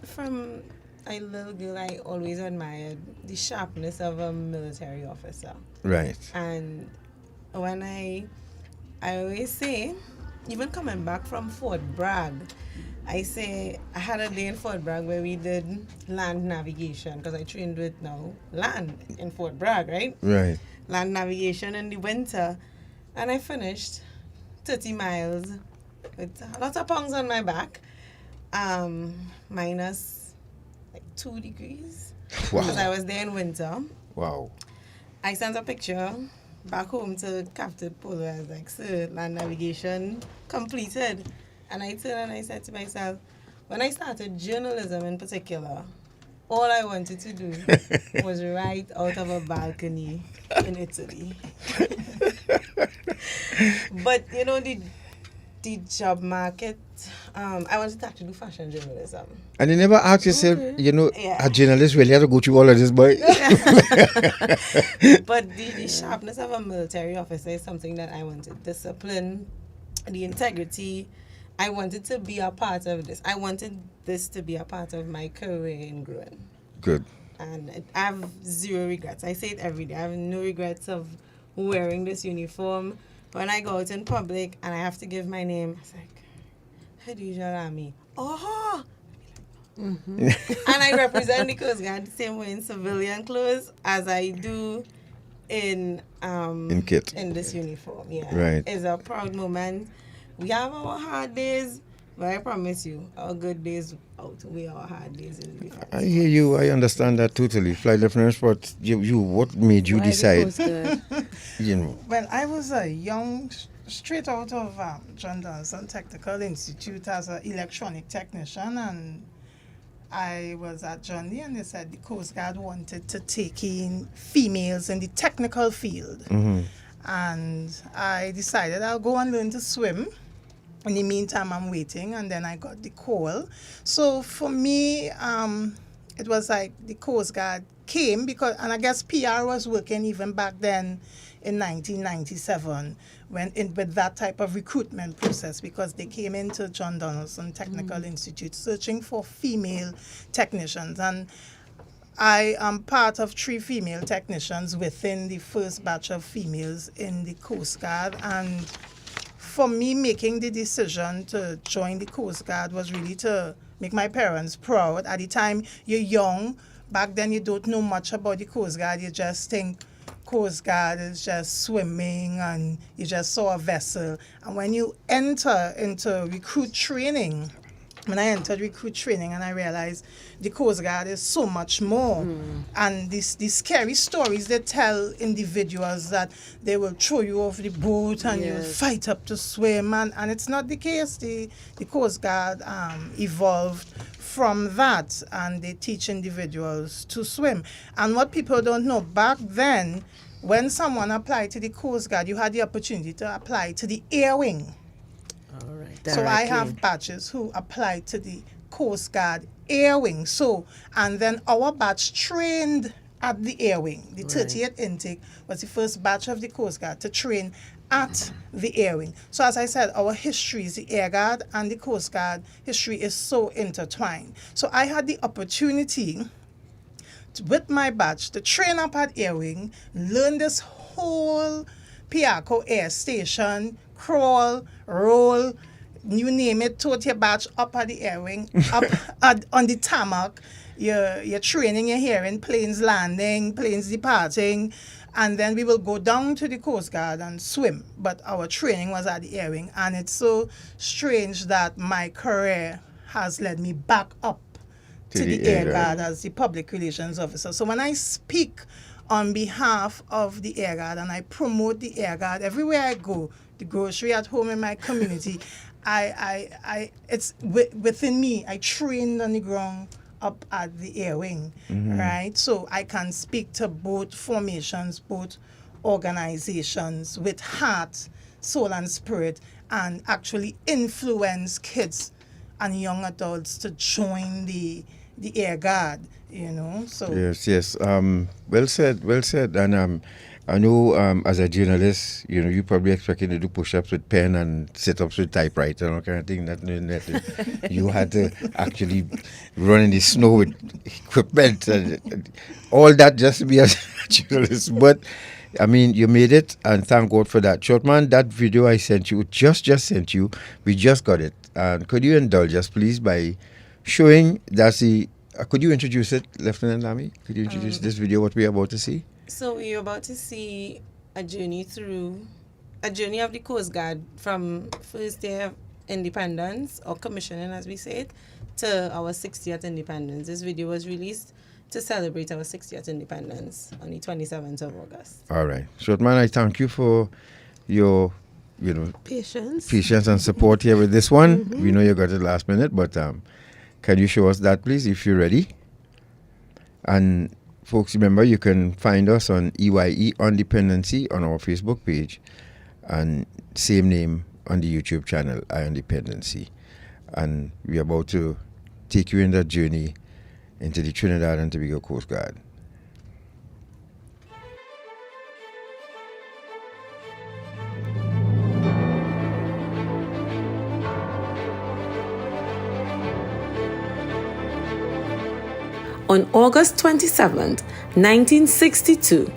From a little girl, I always admired the sharpness of a military officer. Right. And when I always say, even coming back from Fort Bragg, I say I had a day in Fort Bragg where we did land navigation, because I trained with land in Fort Bragg, right? Right. Land navigation in the winter. And I finished 30 miles with lots of pounds on my back, minus like 2 degrees. Wow. Because I was there in winter. Wow. I sent a picture back home to Captain Polo. I was like, sir, land navigation completed. And I turned and I said to myself, when I started journalism in particular, all I wanted to do was write out of a balcony in Italy. But, you know, the job market, I wanted to actually do fashion journalism. And you never asked yourself, you know, a journalist really have to go through all of this, boy. But the sharpness of a military officer is something that I wanted. Discipline, the integrity. I wanted to be a part of this. I wanted this to be a part of my career in growing. Good. And I have zero regrets. I say it every day. I have no regrets of wearing this uniform. When I go out in public and I have to give my name, it's like, Lt Lamy. Oh! Mm-hmm. And I represent the Coast Guard the same way in civilian clothes as I do in kit. In this uniform. Yeah. Right. It's a proud moment. We have our hard days, but I promise you, our good days outweigh our hard days in the defense. I hear you. I understand that totally. Flight Lieutenant Sprott, you what made you decide? You know. Well, I was a young, straight out of John Donaldson Technical Institute as an electronic technician, and I was at John Lee, and they said the Coast Guard wanted to take in females in the technical field. Mm-hmm. And I decided I'll go and learn to swim. In the meantime, I'm waiting, and then I got the call. So for me, it was like the Coast Guard came because, and I guess PR was working even back then in 1997 with that type of recruitment process, because they came into John Donaldson Technical Institute searching for female technicians. And I am part of 3 female technicians within the first batch of females in the Coast Guard. And for me, making the decision to join the Coast Guard was really to make my parents proud. At the time, you're young. Back then, you don't know much about the Coast Guard. You just think Coast Guard is just swimming, and you just saw a vessel. And when you enter into recruit training, when I entered recruit training, and I realized the Coast Guard is so much more. And these scary stories they tell individuals that they will throw you off the boat and you fight up to swim, and it's not the case. The Coast Guard evolved from that, and they teach individuals to swim. And what people don't know, back then, when someone applied to the Coast Guard, you had the opportunity to apply to the Air Wing. All right. So I have batches who applied to the Coast Guard Air Wing. So, and then our batch trained at the Air Wing. The 38th intake was the first batch of the Coast Guard to train at the Air Wing. So as I said, our history is the Air Guard and the Coast Guard history is so intertwined. So I had the opportunity with my batch to train up at Air Wing, learn this whole Piarco Air Station, crawl, roll, you name it, tote your batch up at the Air Wing, up on the tarmac. You're training, you're hearing planes landing, planes departing, and then we will go down to the Coast Guard and swim. But our training was at the Air Wing, and it's so strange that my career has led me back up to the Air Guard as the public relations officer. So when I speak on behalf of the Air Guard and I promote the Air Guard everywhere I go, the grocery at home in my community, I it's within me. I trained on the ground up at the Air Wing, right? So I can speak to both formations, both organizations with heart, soul, and spirit, and actually influence kids and young adults to join the Air Guard, you know. So yes. Well said. And I know as a journalist, you know, you probably expecting to do push-ups with pen and sit-ups with typewriter and all kind of thing. That you had to actually run in the snow with equipment and all that just to be a journalist. But I mean, you made it, and thank God for that. Shortman, that video I sent you, just sent you, we just got it. And could you indulge us, please, by showing that's the... could you introduce it, Lieutenant Lamy? Could you introduce this video, what we're about to see? So we're about to see a journey of the Coast Guard from first day of independence, or commissioning as we say it, to our 60th independence. This video was released to celebrate our 60th independence on the 27th of August. All right. Shortman, I thank you for your, patience and support here with this one. We know you got it last minute, but can you show us that, please, if you're ready? And folks, remember, you can find us on EYE on Dependency on our Facebook page, and same name on the YouTube channel, I on Dependency. And we're about to take you in that journey into the Trinidad and Tobago Coast Guard. On August 27, 1962,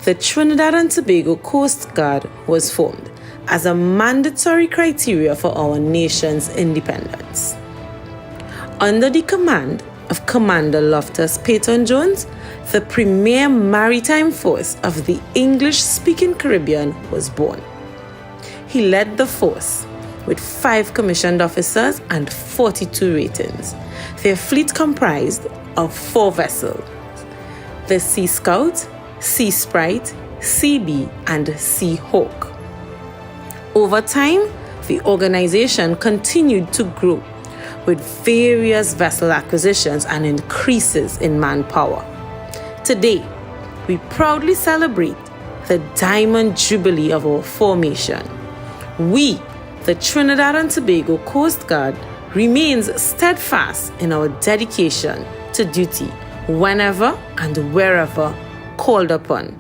the Trinidad and Tobago Coast Guard was formed as a mandatory criteria for our nation's independence. Under the command of Commander Loftus Peyton Jones, the premier maritime force of the English-speaking Caribbean was born. He led the force with 5 commissioned officers and 42 ratings. Their fleet comprised of 4 vessels: the Sea Scout, Sea Sprite, Sea Bee, and Sea Hawk. Over time, the organization continued to grow with various vessel acquisitions and increases in manpower. Today, we proudly celebrate the Diamond Jubilee of our formation. We, the Trinidad and Tobago Coast Guard, remains steadfast in our dedication to duty whenever and wherever called upon,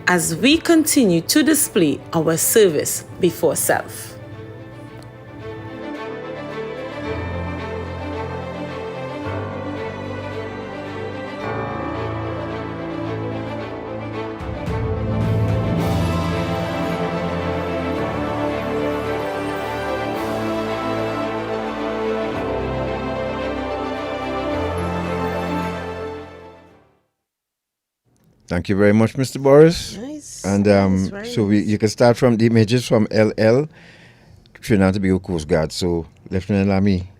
as we continue to display our service before self. Thank you very much, Mr. Boris. Nice. And Nice. so you can start from the images from LL, Trinidad and Tobago Coast Guard. So, Lieutenant Lamy,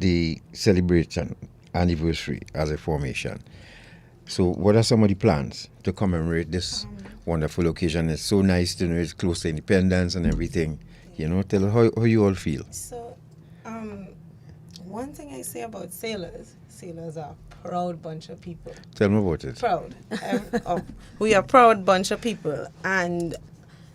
the celebration anniversary as a formation. So what are some of the plans to commemorate this wonderful occasion? It's so nice to know it's close to independence and everything. You know, tell us how you all feel. So, one thing I say about sailors are a proud bunch of people. Tell me about it. Proud. We are a proud bunch of people. And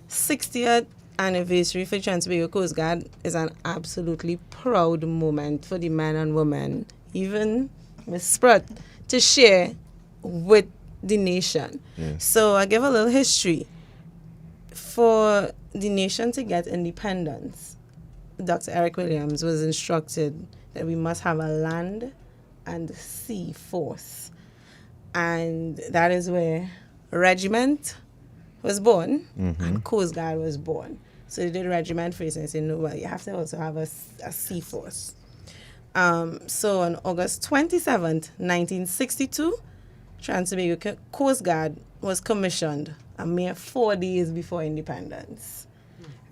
60th anniversary for Trinidad and Tobago Coast Guard is an absolutely proud moment for the men and women, even with Sprott, to share with the nation. Yeah. So I give a little history. For the nation to get independence, Dr. Eric Williams was instructed that we must have a land and sea force. And that is where a regiment was born and Coast Guard was born. So they did regiment first and said, no, well, you have to also have a sea force. So on August 27th, 1962, Trinidad and Tobago Coast Guard was commissioned a mere 4 days before independence,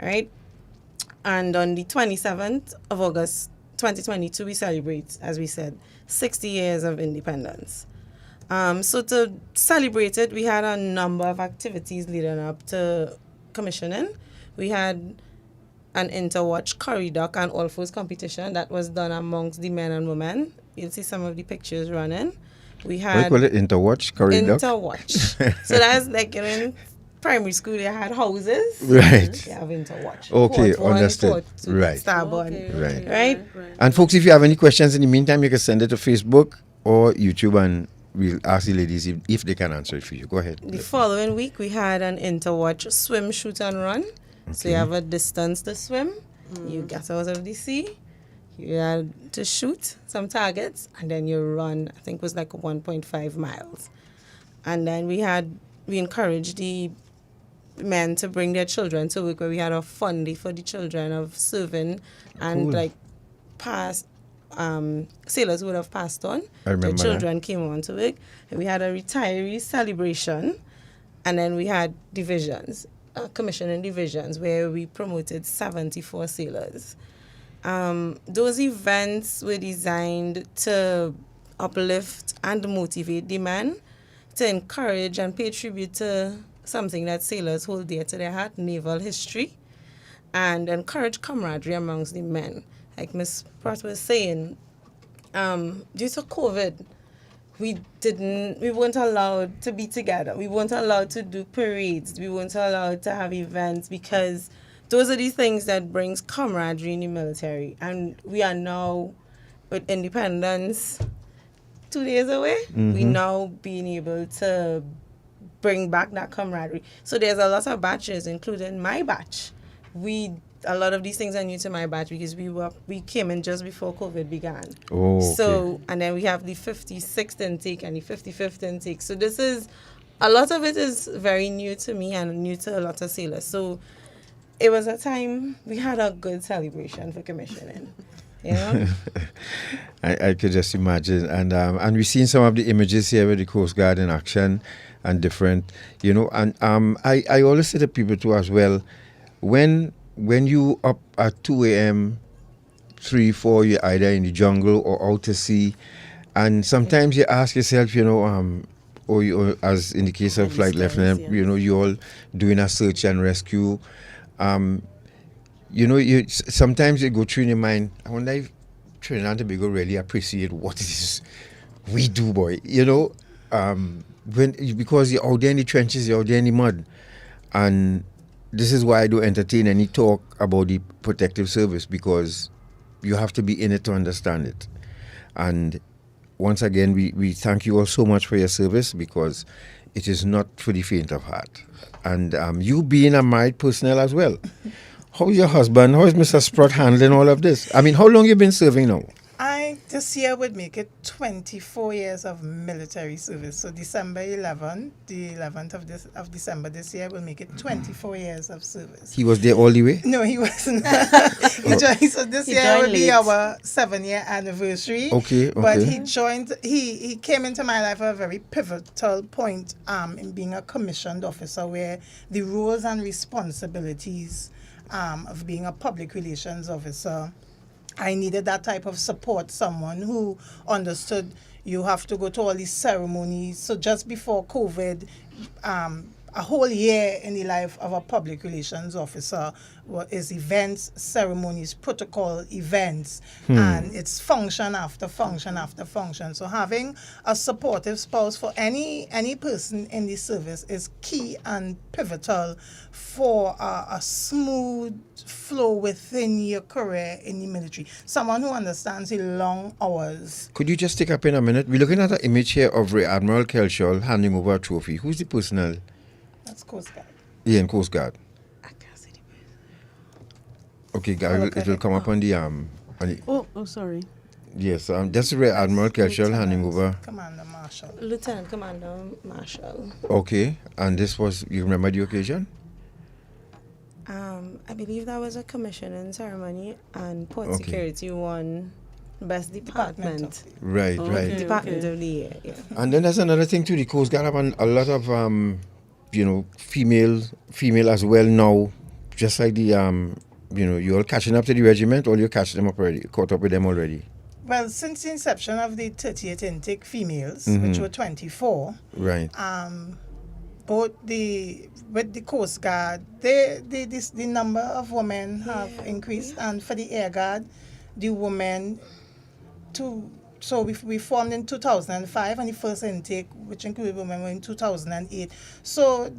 right? And on the 27th of August 2022, we celebrate, as we said, 60 years of independence. So to celebrate it, we had a number of activities leading up to commissioning. We had an interwatch corridor and all fours competition that was done amongst the men and women. You'll see some of the pictures running. We had what do you call it? Interwatch? Corridor? Interwatch. So that's like, in primary school, they had houses. Right. They have interwatch. Okay, Port one, understood. port two, Right. starboard. Right. Right? And folks, if you have any questions in the meantime, you can send it to Facebook or YouTube, and we'll ask the ladies if they can answer it for you. Go ahead. The following week, we had an interwatch swim, shoot, and run. So you have a distance to swim. You get out of the sea. You had to shoot some targets, and then you run, I think it was like 1.5 miles. And then we encouraged the men to bring their children to work, where we had a fun day for the children of serving and like past sailors who would have passed on. I remember the children came on to work. And we had a retiree celebration, and then we had divisions, commissioning divisions, where we promoted 74 sailors. Those events were designed to uplift and motivate the men, to encourage and pay tribute to something that sailors hold dear to their heart, naval history, and encourage camaraderie amongst the men. Like Ms. Sprott was saying, due to COVID, we weren't allowed to be together. We weren't allowed to do parades. We weren't allowed to have events, because those are these things that brings camaraderie in the military. And we are now, with independence 2 days away, we now being able to bring back that camaraderie. So there's a lot of batches, including my batch. A lot of these things are new to my batch, because we came in just before COVID began. Oh, okay. So, and then we have the 56th intake and the 55th intake. So a lot of it is very new to me and new to a lot of sailors. So it was a time we had a good celebration for commissioning. You know? I could just imagine. And we've seen some of the images here with the Coast Guard in action and different, you know. And I always say to people too as well, when you up at 2 a.m., 3, 4, you're either in the jungle or out to sea, and sometimes you ask yourself, you know, or as in the case of Flight Lieutenant, you know, you're all doing a search and rescue. You know, sometimes you go through in your mind, I wonder if Trinidad and Tobago really appreciate what it is we do, boy. You know, because you're out there in the trenches, you're out there in the mud, and this is why I don't entertain any talk about the protective service, because you have to be in it to understand it. And once again, we thank you all so much for your service, because it is not for the faint of heart. And you being a married personnel as well, how's your husband, how is Mr. Sprott handling all of this? I mean, how long you been serving now? This year would make it 24 years of military service. So December 11th, the 11th of December this year will make it 24 years of service. He was there all the way? No, he wasn't. So this year will be our 7-year anniversary. Okay. But he joined, he came into my life at a very pivotal point in being a commissioned officer, where the roles and responsibilities of being a public relations officer I needed that type of support, someone who understood you have to go to all these ceremonies. So just before COVID, a whole year in the life of a public relations officer is events, ceremonies, protocol events, and it's function after function after function. So having a supportive spouse for any person in the service is key and pivotal for a smooth flow within your career in the military. Someone who understands the long hours. Could you just take up in a minute? We're looking at an image here of Rear Admiral Kelshall handing over a trophy. Who's the personnel? That's Coast Guard. Yeah, in Coast Guard. I can't see the person. Okay, Gary, it will come up on the Oh, sorry. Yes, that's Rear Admiral Kelshall handing over. Commander Marshall. Lieutenant Commander Marshall. Okay, and this was, you remember the occasion? I believe that was a commissioning ceremony, and Port Okay. Security won Best Department. Right, right. Department of the Year, yeah. And then there's another thing too. The Coast Guard have a lot of female as well now. Just like the you all catching up to the regiment, or you catch them up already, caught up with them already. Well, since the inception of the 38 intake females, which were 24, Right. both with the Coast Guard, the number of women have increased, and for the Air Guard, the women so we formed in 2005, and the first intake, which included women, were in 2008. So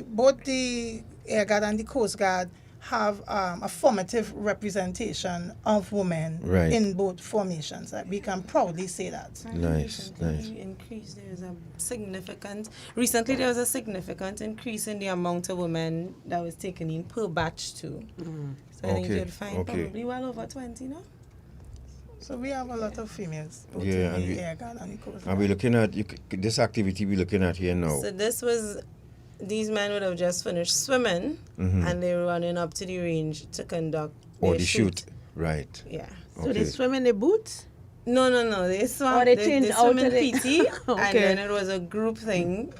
both the Air Guard and the Coast Guard have a formative representation of women in both formations. We can proudly say that. Nice. Recently there was a significant increase in the amount of women that was taken in per batch too. So I think you'll find probably well over 20 now. So we have a lot of females both Yeah, in the Air Guard and the Coast Guard. And we're looking at this activity we're looking at here now. So these men would have just finished swimming, and they were running up to the range to conduct the shoot. Right. Yeah. So they swim in the boots? No. They swam. They They changed swim out in of PT, Okay. and then it was a group thing,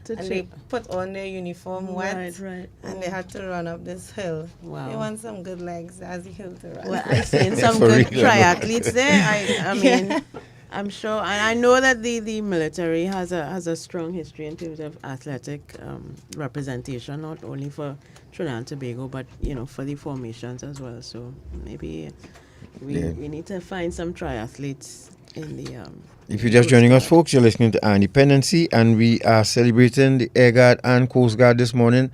and they check. put on their uniform wet, Right. and they had to run up this hill. Wow. They want some good legs as the hill to run. Well, I've seen some For good real. triathletes there. I mean, I'm sure, and I know that the military has a strong history in terms of athletic representation, not only for Trinidad and Tobago, but for the formations as well. So maybe we need to find some triathletes in the. If you're just joining us, folks, you're listening to Dependency, and we are celebrating the Air Guard and Coast Guard this morning.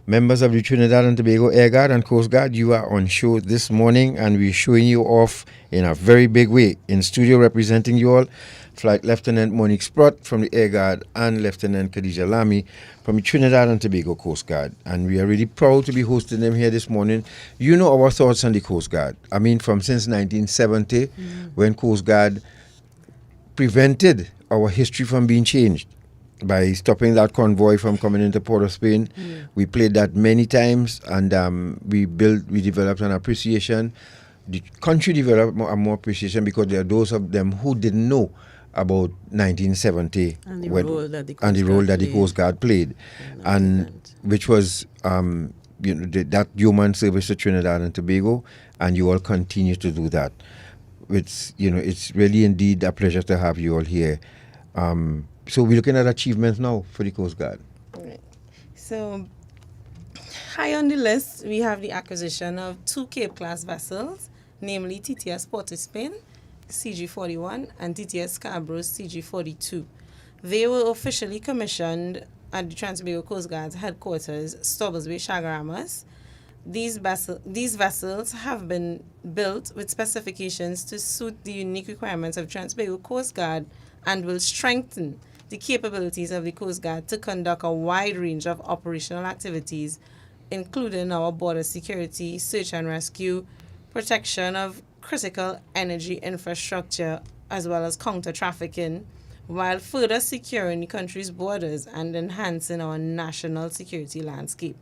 Members of the Trinidad and Tobago Air Guard and Coast Guard, you are on show this morning, and we're showing you off in a very big way. In studio representing you all, Flight Lieutenant Monique Sprott from the Air Guard and Lieutenant Lt Lamy from the Trinidad and Tobago Coast Guard. And we are really proud to be hosting them here this morning. You know our thoughts on the Coast Guard. I mean, since 1970, when Coast Guard prevented our history from being changed by stopping that convoy from coming into Port of Spain. We played that many times, and we developed an appreciation. The country developed more appreciation because there are those of them who didn't know about 1970 and the role that the Coast Guard played, and which was that human service to Trinidad and Tobago, and you all continue to do that. It's really indeed a pleasure to have you all here. So we're looking at achievements now for the Coast Guard. Right. So high on the list, we have the acquisition of 2 Cape-class vessels, namely TTS Port of Spain, CG41, and TTS Scarborough, CG42. They were officially commissioned at the Trans-Tobago Coast Guard's headquarters, Stobbles Bay, Chaguaramas. These vessels have been built with specifications to suit the unique requirements of Trans-Tobago Coast Guard and will strengthen the capabilities of the Coast Guard to conduct a wide range of operational activities, including our border security, search and rescue, protection of critical energy infrastructure, as well as counter-trafficking, while further securing the country's borders and enhancing our national security landscape.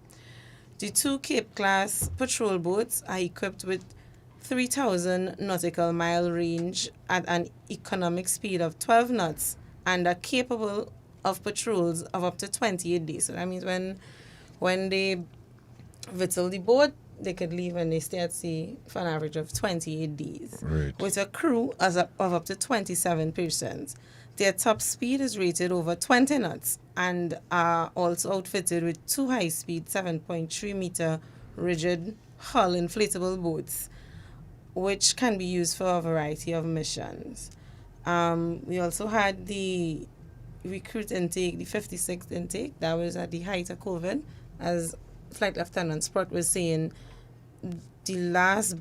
The 2 Cape-class patrol boats are equipped with 3,000 nautical mile range at an economic speed of 12 knots and are capable of patrols of up to 28 days. So that means when they victual the boat, they could leave and they stay at sea for an average of 28 days. Right. With a crew of up to 27 persons. Their top speed is rated over 20 knots and are also outfitted with 2 high-speed 7.3 meter rigid hull inflatable boats, which can be used for a variety of missions. We also had the recruit intake, the 56th intake, that was at the height of COVID. As Flight Lieutenant Sprott was saying, the last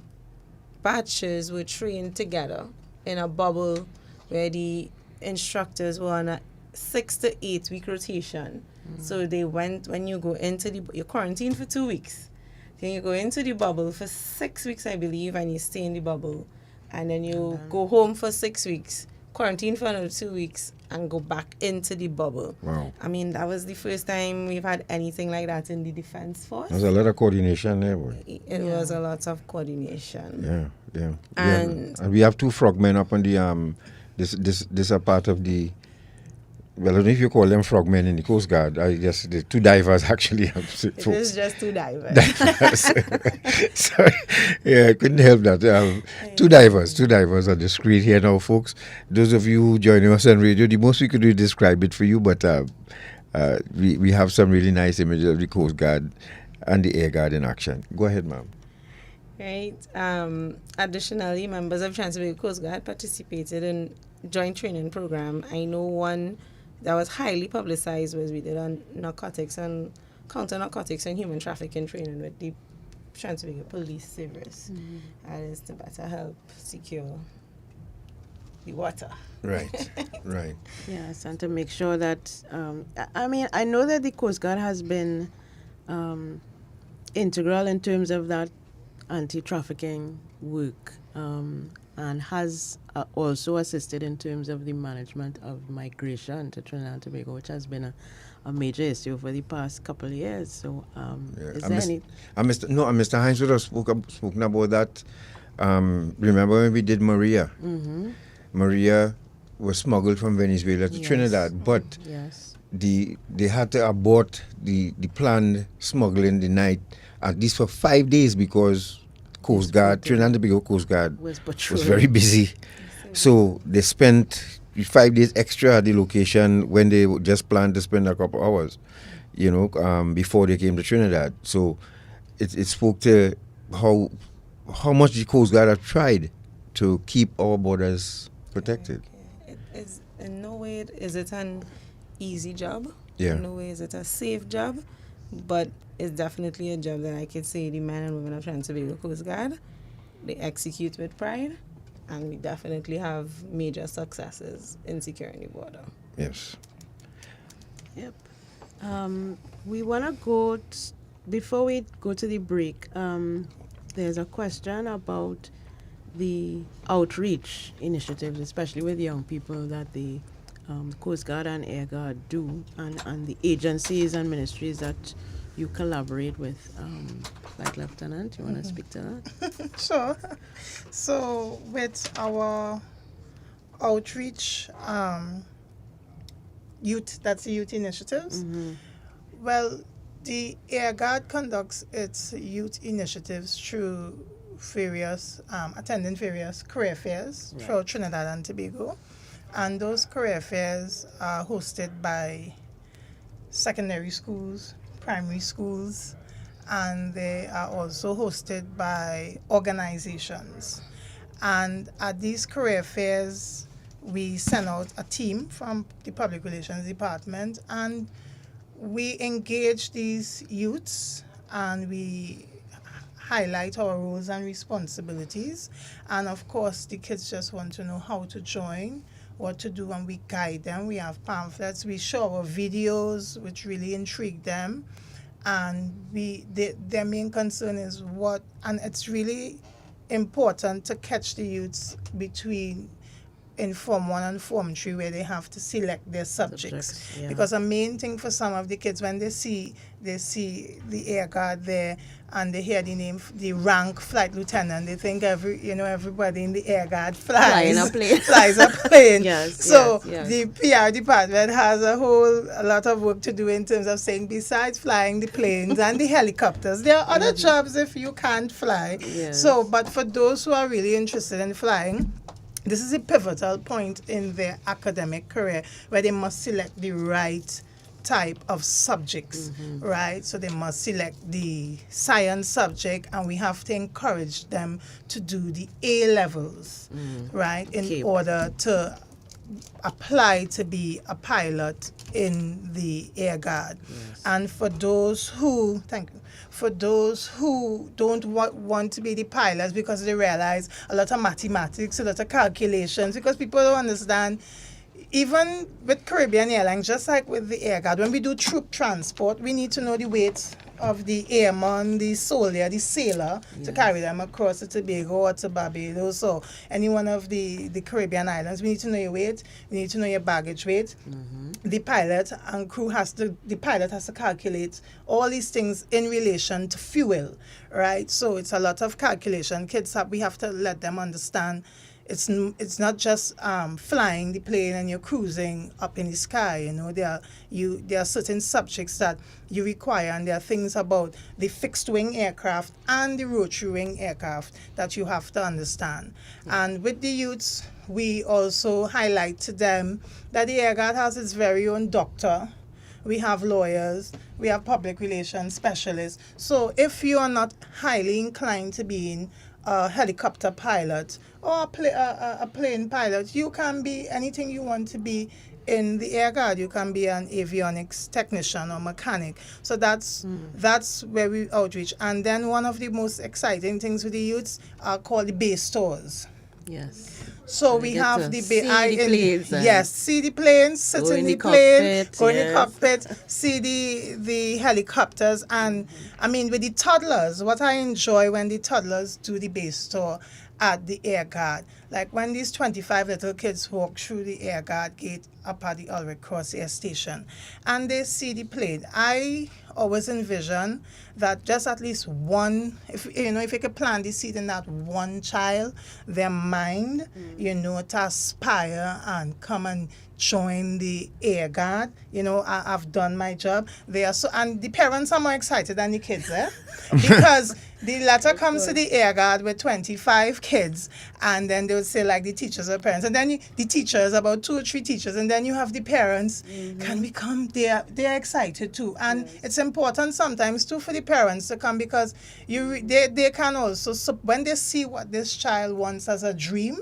batches were trained together in a bubble where the instructors were on a 6 to 8 week rotation. So they went, when you go into you're quarantined for 2 weeks. Then you go into the bubble for 6 weeks, I believe, and you stay in the bubble. And then you go home for 6 weeks, quarantine for another 2 weeks, and go back into the bubble. Wow. I mean, that was the first time we've had anything like that in the Defense Force. There's a lot of coordination there, boy. It was a lot of coordination. Yeah. And we have 2 frogmen up on the this are part of the, well, I don't know if you call them frogmen in the Coast Guard. I guess the 2 divers actually. It is just 2 divers. Sorry. Yeah, I couldn't help that. 2 divers on the screen here now, folks. Those of you who joining us on radio, the most we could do is describe it for you, but we have some really nice images of the Coast Guard and the Air Guard in action. Go ahead, ma'am. Right. Additionally, members of Trans-Tobago Coast Guard participated in joint training program. I know one that was highly publicized was we did on narcotics and counter-narcotics and human trafficking training with the Trans-Tobago Police Service. That is to better help secure the water. Right, right. Yes, and to make sure that, I mean, I know that the Coast Guard has been integral in terms of that anti-trafficking work, and has also assisted in terms of the management of migration to Trinidad and Tobago, which has been a major issue for the past couple of years. So, is there any? Mr. Hines would have spoken about that. Remember when we did Maria? Mm-hmm. Maria was smuggled from Venezuela to Trinidad, but they had to abort the planned smuggling the night, at least for 5 days, because Coast Guard, Trinidad and Tobago Coast Guard was very busy. So they spent 5 days extra at the location when they just planned to spend a couple hours, before they came to Trinidad. So it spoke to how much the Coast Guard have tried to keep our borders protected. It is, in no way is it an easy job. Yeah. In no way is it a safe job, but it's definitely a job that I could say the men and women of Trans-Tobago Coast Guard, they execute with pride, and we definitely have major successes in securing the border. Yes. Yep. We want to go, before we go to the break, there's a question about the outreach initiatives, especially with young people, that the Coast Guard and Air Guard do, and the agencies and ministries that you collaborate with. Like Lieutenant, you want to speak to that? Sure. So with our outreach youth, that's the youth initiatives. Well, the Air Guard conducts its youth initiatives through various, attending various career fairs throughout Trinidad and Tobago. And those career fairs are hosted by secondary schools, primary schools, and they are also hosted by organizations. And at these career fairs, we send out a team from the Public Relations Department, and we engage these youths, and we highlight our roles and responsibilities. And of course, the kids just want to know how to join, what to do, and we guide them. We have pamphlets, we show our videos, which really intrigue them. And their main concern is and it's really important to catch the youths between in Form 1 and Form 3 where they have to select their subjects. Yeah. Because a main thing for some of the kids, when they see the air guard there and they hear the name, the rank flight lieutenant, they think everybody in the air guard flies a plane. So the PR department has a lot of work to do in terms of saying, besides flying the planes and the helicopters, there are other jobs if you can't fly. So, but for those who are really interested in flying, this is a pivotal point in their academic career where they must select the right type of subjects, right? So they must select the science subject, and we have to encourage them to do the A levels, right, in order to apply to be a pilot in the Air Guard. And for those who, don't want to be the pilots because they realize a lot of mathematics, a lot of calculations, because people don't understand. Even with Caribbean Airlines, just like with the Air Guard, when we do troop transport, we need to know the weight of the airman, the soldier, the sailor, to carry them across to Tobago or to Barbados or any one of the Caribbean islands. We need to know your weight. We need to know your baggage weight. The pilot and crew the pilot has to calculate all these things in relation to fuel, right? So it's a lot of calculation. We have to let them understand it's not just flying the plane and you're cruising up in the sky. There are certain subjects that you require, and there are things about the fixed wing aircraft and the rotary wing aircraft that you have to understand. And with the youths, we also highlight to them that the Air Guard has its very own doctor. We have lawyers, we have public relations specialists. So if you are not highly inclined to being a helicopter pilot or a plane pilot, you can be anything you want to be in the Air Guard. You can be an avionics technician or mechanic. So that's where we outreach. And then one of the most exciting things with the youths are called the base tours. So we have the see the planes, sit in the plane, go in the cockpit, see the helicopters. And I mean, with the toddlers, what I enjoy when the toddlers do the base tour at the Air Guard, like when these 25 little kids walk through the Air Guard gate up at the Ulrich Cross Air Station and they see the plane, I always envision that just at least one, if you could plant the seed in that one child, their mind, to aspire and come and join the Air Guard. I've done my job. And the parents are more excited than the kids, because the letter comes to the Air Guard with 25 kids, and then they would say like the teachers or parents, and then the teachers, about 2 or 3 teachers, and then you have the parents can become, they're excited too. And it's important sometimes too for the parents to come, because they can also, when they see what this child wants as a dream,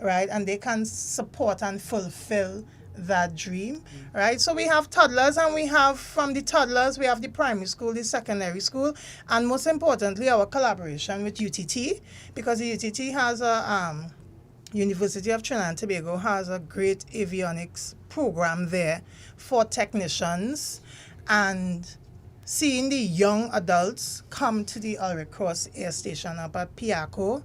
right, and they can support and fulfill that dream, right? So we have toddlers, and we have from the toddlers, we have the primary school, the secondary school, and most importantly, our collaboration with UTT, because the UTT has University of Trinidad and Tobago has a great avionics program there for technicians, and seeing the young adults come to the Ulrich Cross Air Station up at Piaco,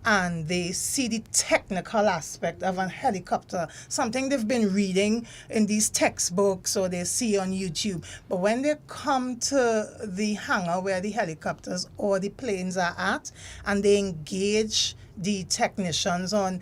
and they see the technical aspect of a helicopter, something they've been reading in these textbooks or they see on YouTube. But when they come to the hangar where the helicopters or the planes are at, and they engage the technicians on,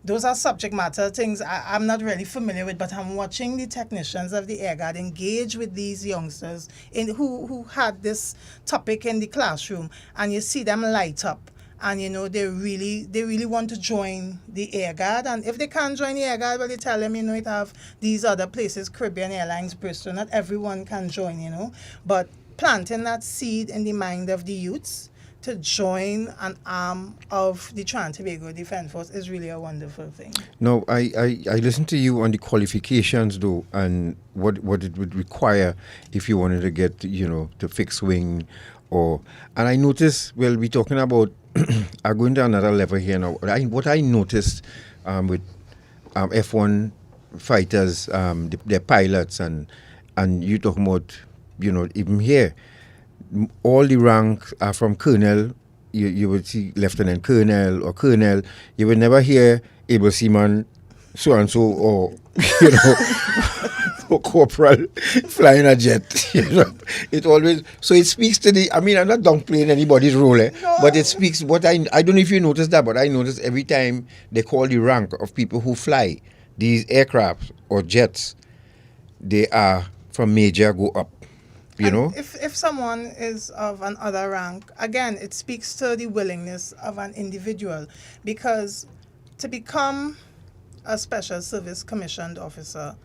those are subject matter things I'm not really familiar with, but I'm watching the technicians of the Air Guard engage with these youngsters who had this topic in the classroom, and you see them light up. And they really want to join the Air Guard. And if they can't join the Air Guard, well, they tell them, it have these other places, Caribbean Airlines, Bristol. Not everyone can join, but planting that seed in the mind of the youths to join an arm of the Trinidad and Tobago Defence Force is really a wonderful thing. Now, I listened to you on the qualifications, though, and what it would require if you wanted to get, to fixed wing. And I noticed, we're talking about, I'm going to another level here now. What I noticed with F1 fighters, their pilots, and you talking about, even here, all the ranks are from colonel. You would see lieutenant colonel or colonel. You would never hear able seaman so and so, or you know, or corporal flying a jet. You know, it always, so it speaks to the. I mean, I'm not downplaying anybody's role, but it speaks. What I don't know if you noticed that, but I noticed every time they call the rank of people who fly these aircraft or jets, they are from major go up. You know, if someone is of another rank, again, it speaks to the willingness of an individual, because to become a special service commissioned officer,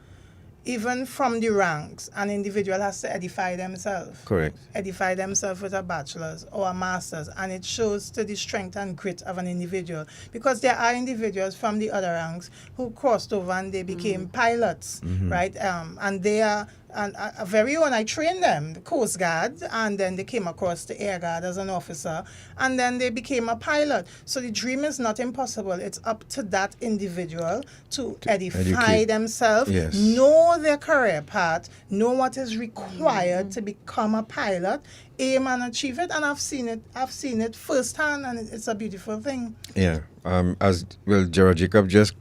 even from the ranks, an individual has to edify themselves. Correct. Edify themselves with a bachelor's or a master's, and it shows to the strength and grit of an individual, because there are individuals from the other ranks who crossed over and they became pilots, right? And they are a very own. I trained them, the Coast Guard, and then they came across the Air Guard as an officer, and then they became a pilot. So the dream is not impossible. It's up to that individual to edify themselves, Yes. know their career path, know what is required to become a pilot, aim and achieve it. And I've seen it firsthand, and it's a beautiful thing. Yeah. As well, Gerald Jacob just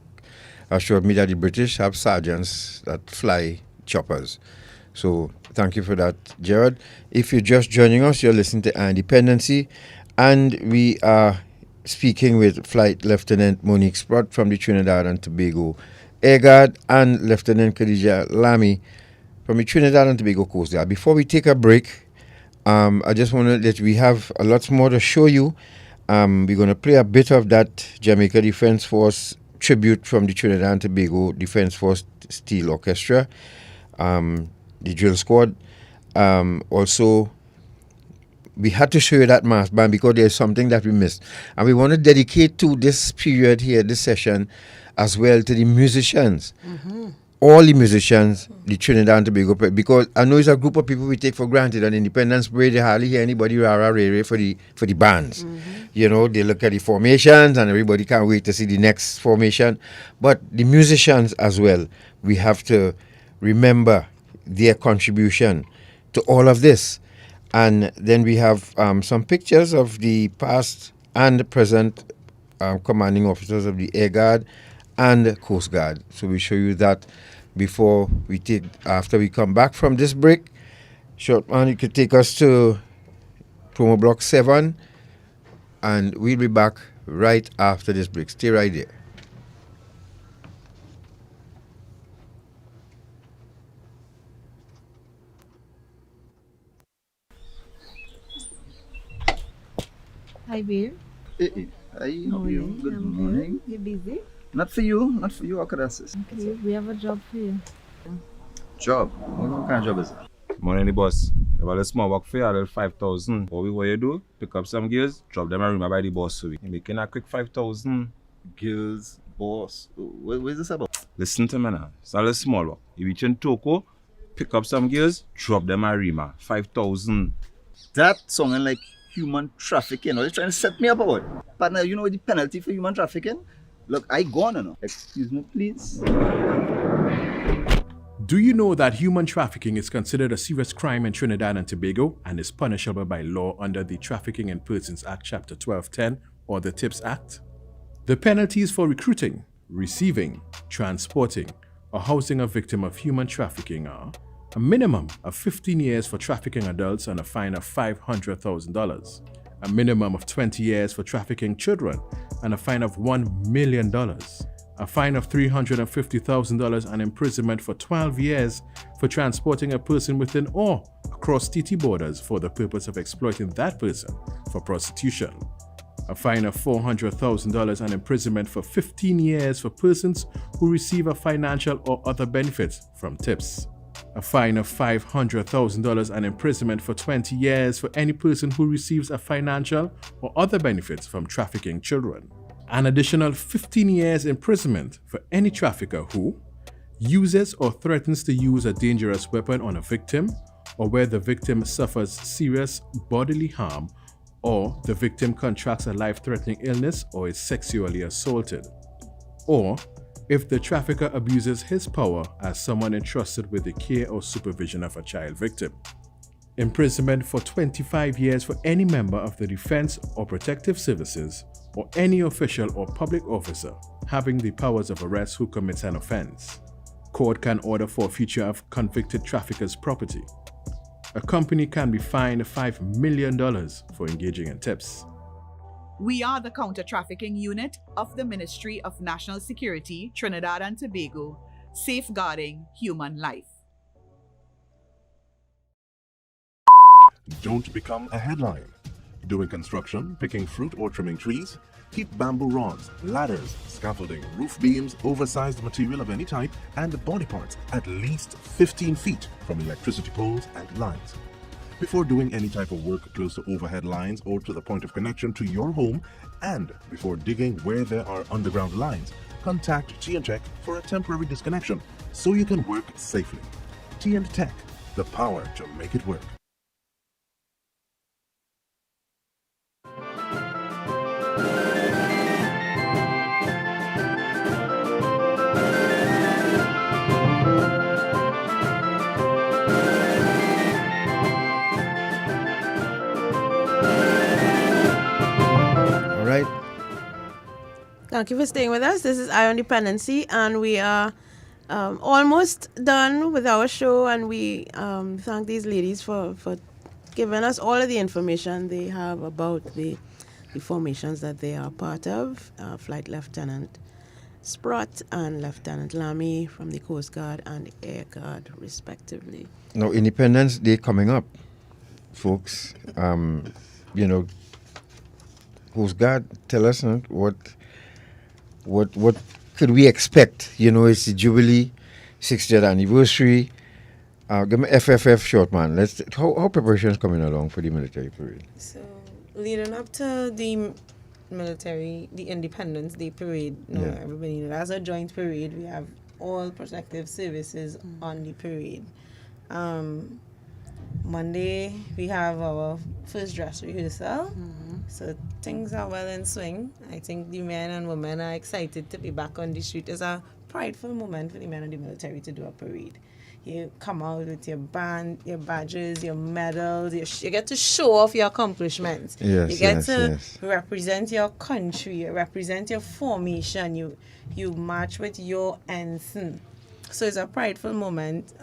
assured me that the British have sergeants that fly choppers. So thank you for that, Gerard. If you're just joining us, you're listening to Dependency, and we are speaking with Flight Lieutenant Monique Sprott from the Trinidad and Tobago Air Guard and Lieutenant Lt Lamy from the Trinidad and Tobago Coast Guard. Before we take a break, I just want to let we have a lot more to show you. We're going to play a bit of that Jamaica Defence Force tribute from the Trinidad and Tobago Defence Force Steel Orchestra. The drill squad. Also, we had to show you that mass band because there's something that we missed. And we want to dedicate to this period here, this session, as well to the musicians. All the musicians, the Trinidad and Tobago, because I know it's a group of people we take for granted. On Independence Parade, they hardly hear anybody rah-rah for the bands. You know, they look at the formations and everybody can't wait to see the next formation. But the musicians as well, we have to remember their contribution to all of this. And then we have some pictures of the past and present commanding officers of the Air Guard and Coast Guard. So we show you that after we come back from this break. Short man, you could take us to promo block 7, and we'll be back right after this break. Stay right there. Hi, babe. Hey, how are you? Good morning. You busy? Not for you, how could I assist? Okay, we have a job for you. Job? What kind of job is it? Morning, boss. If I have a small work for you, I'll 5,000. What you do, pick up some girls, drop them and remember the boss for you. You're making a quick 5,000. Girls, boss. What is this about? Listen to me now. It's not a small work. You reach in Toko, pick up some girls, drop them and Rima. 5,000. That sounding like human trafficking. Are you trying to set me up or what? Partner, you know the penalty for human trafficking? Look, I gone now. Excuse me, please. Do you know that human trafficking is considered a serious crime in Trinidad and Tobago and is punishable by law under the Trafficking in Persons Act Chapter 1210 or the TIPS Act? The penalties for recruiting, receiving, transporting, or housing a victim of human trafficking are a minimum of 15 years for trafficking adults and a fine of $500,000, a minimum of 20 years for trafficking children and a fine of $1 million, a fine of $350,000 and imprisonment for 12 years for transporting a person within or across TT borders for the purpose of exploiting that person for prostitution, a fine of $400,000 and imprisonment for 15 years for persons who receive a financial or other benefit from tips, a fine of $500,000 and imprisonment for 20 years for any person who receives a financial or other benefits from trafficking children, an additional 15 years imprisonment for any trafficker who uses or threatens to use a dangerous weapon on a victim, or where the victim suffers serious bodily harm, or the victim contracts a life-threatening illness or is sexually assaulted, or if the trafficker abuses his power as someone entrusted with the care or supervision of a child victim. imprisonment for 25 years for any member of the Defense or Protective Services or any official or public officer having the powers of arrest who commits an offense. Court can order forfeiture of convicted traffickers' property. A company can be fined $5 million for engaging in tips. We are the counter-trafficking unit of the Ministry of National Security, Trinidad and Tobago, safeguarding human life. Don't become a headline. Doing construction, picking fruit or trimming trees? Keep bamboo rods, ladders, scaffolding, roof beams, oversized material of any type, and body parts at least 15 feet from electricity poles and lines. Before doing any type of work close to overhead lines or to the point of connection to your home, and before digging where there are underground lines, contact T&Tech for a temporary disconnection so you can work safely. T&Tech, the power to make it work. All right. Thank you for staying with us. This is Eye on Dependency, and we are almost done with our show. And we thank these ladies for giving us all of the information they have about the formations that they are part of. Flight Lieutenant Sprott and Lieutenant Lamy from the Coast Guard and Air Guard, respectively. Now, Independence Day coming up, folks. Coast Guard, tell us what could we expect? It's the Jubilee 60th anniversary. Give me FFF short, man. How preparations coming along for the military parade? So, leading up to the Independence Day parade, everybody knows that's a joint parade. We have all protective services on the parade. Monday, we have our first dress rehearsal. So things are well in swing. I think the men and women are excited to be back on the street. It's a prideful moment for the men of the military to do a parade. You come out with your band, your badges, your medals. You get to show off your accomplishments. Yes, you get to represent your country. You represent your formation. You march with your ensign. So it's a prideful moment.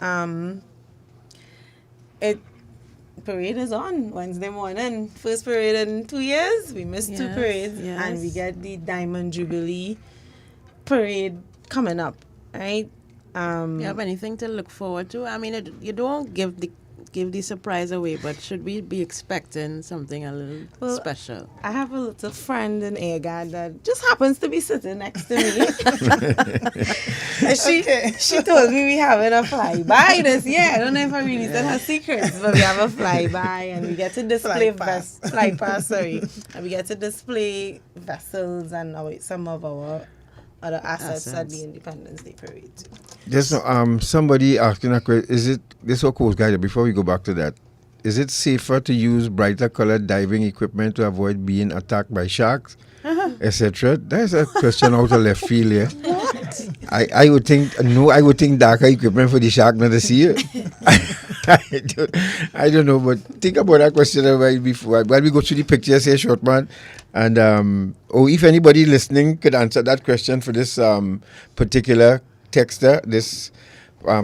Parade is on Wednesday morning. First parade in 2 years. We missed 2 parades. Yes. And we get the Diamond Jubilee parade coming up, right? You have anything to look forward to? I mean, you don't give the surprise away, but should we be expecting something a little special? I have a little friend in Air Guard that just happens to be sitting next to me. And she told me we having a flyby this year. I don't know if I released her secrets, but we have a flyby and we get to display fly pass, and we get to display vessels and some of our other assets at the Independence Day parade. There's somebody asking a question. Is it this or Coast Guard? Before we go back to that, is it safer to use brighter colored diving equipment to avoid being attacked by sharks, etc.? That's a question out of left field here. I would think darker equipment for the shark not to see it. I don't know, but think about that question before while we go through the pictures here, short man. And if anybody listening could answer that question for this particular texter, this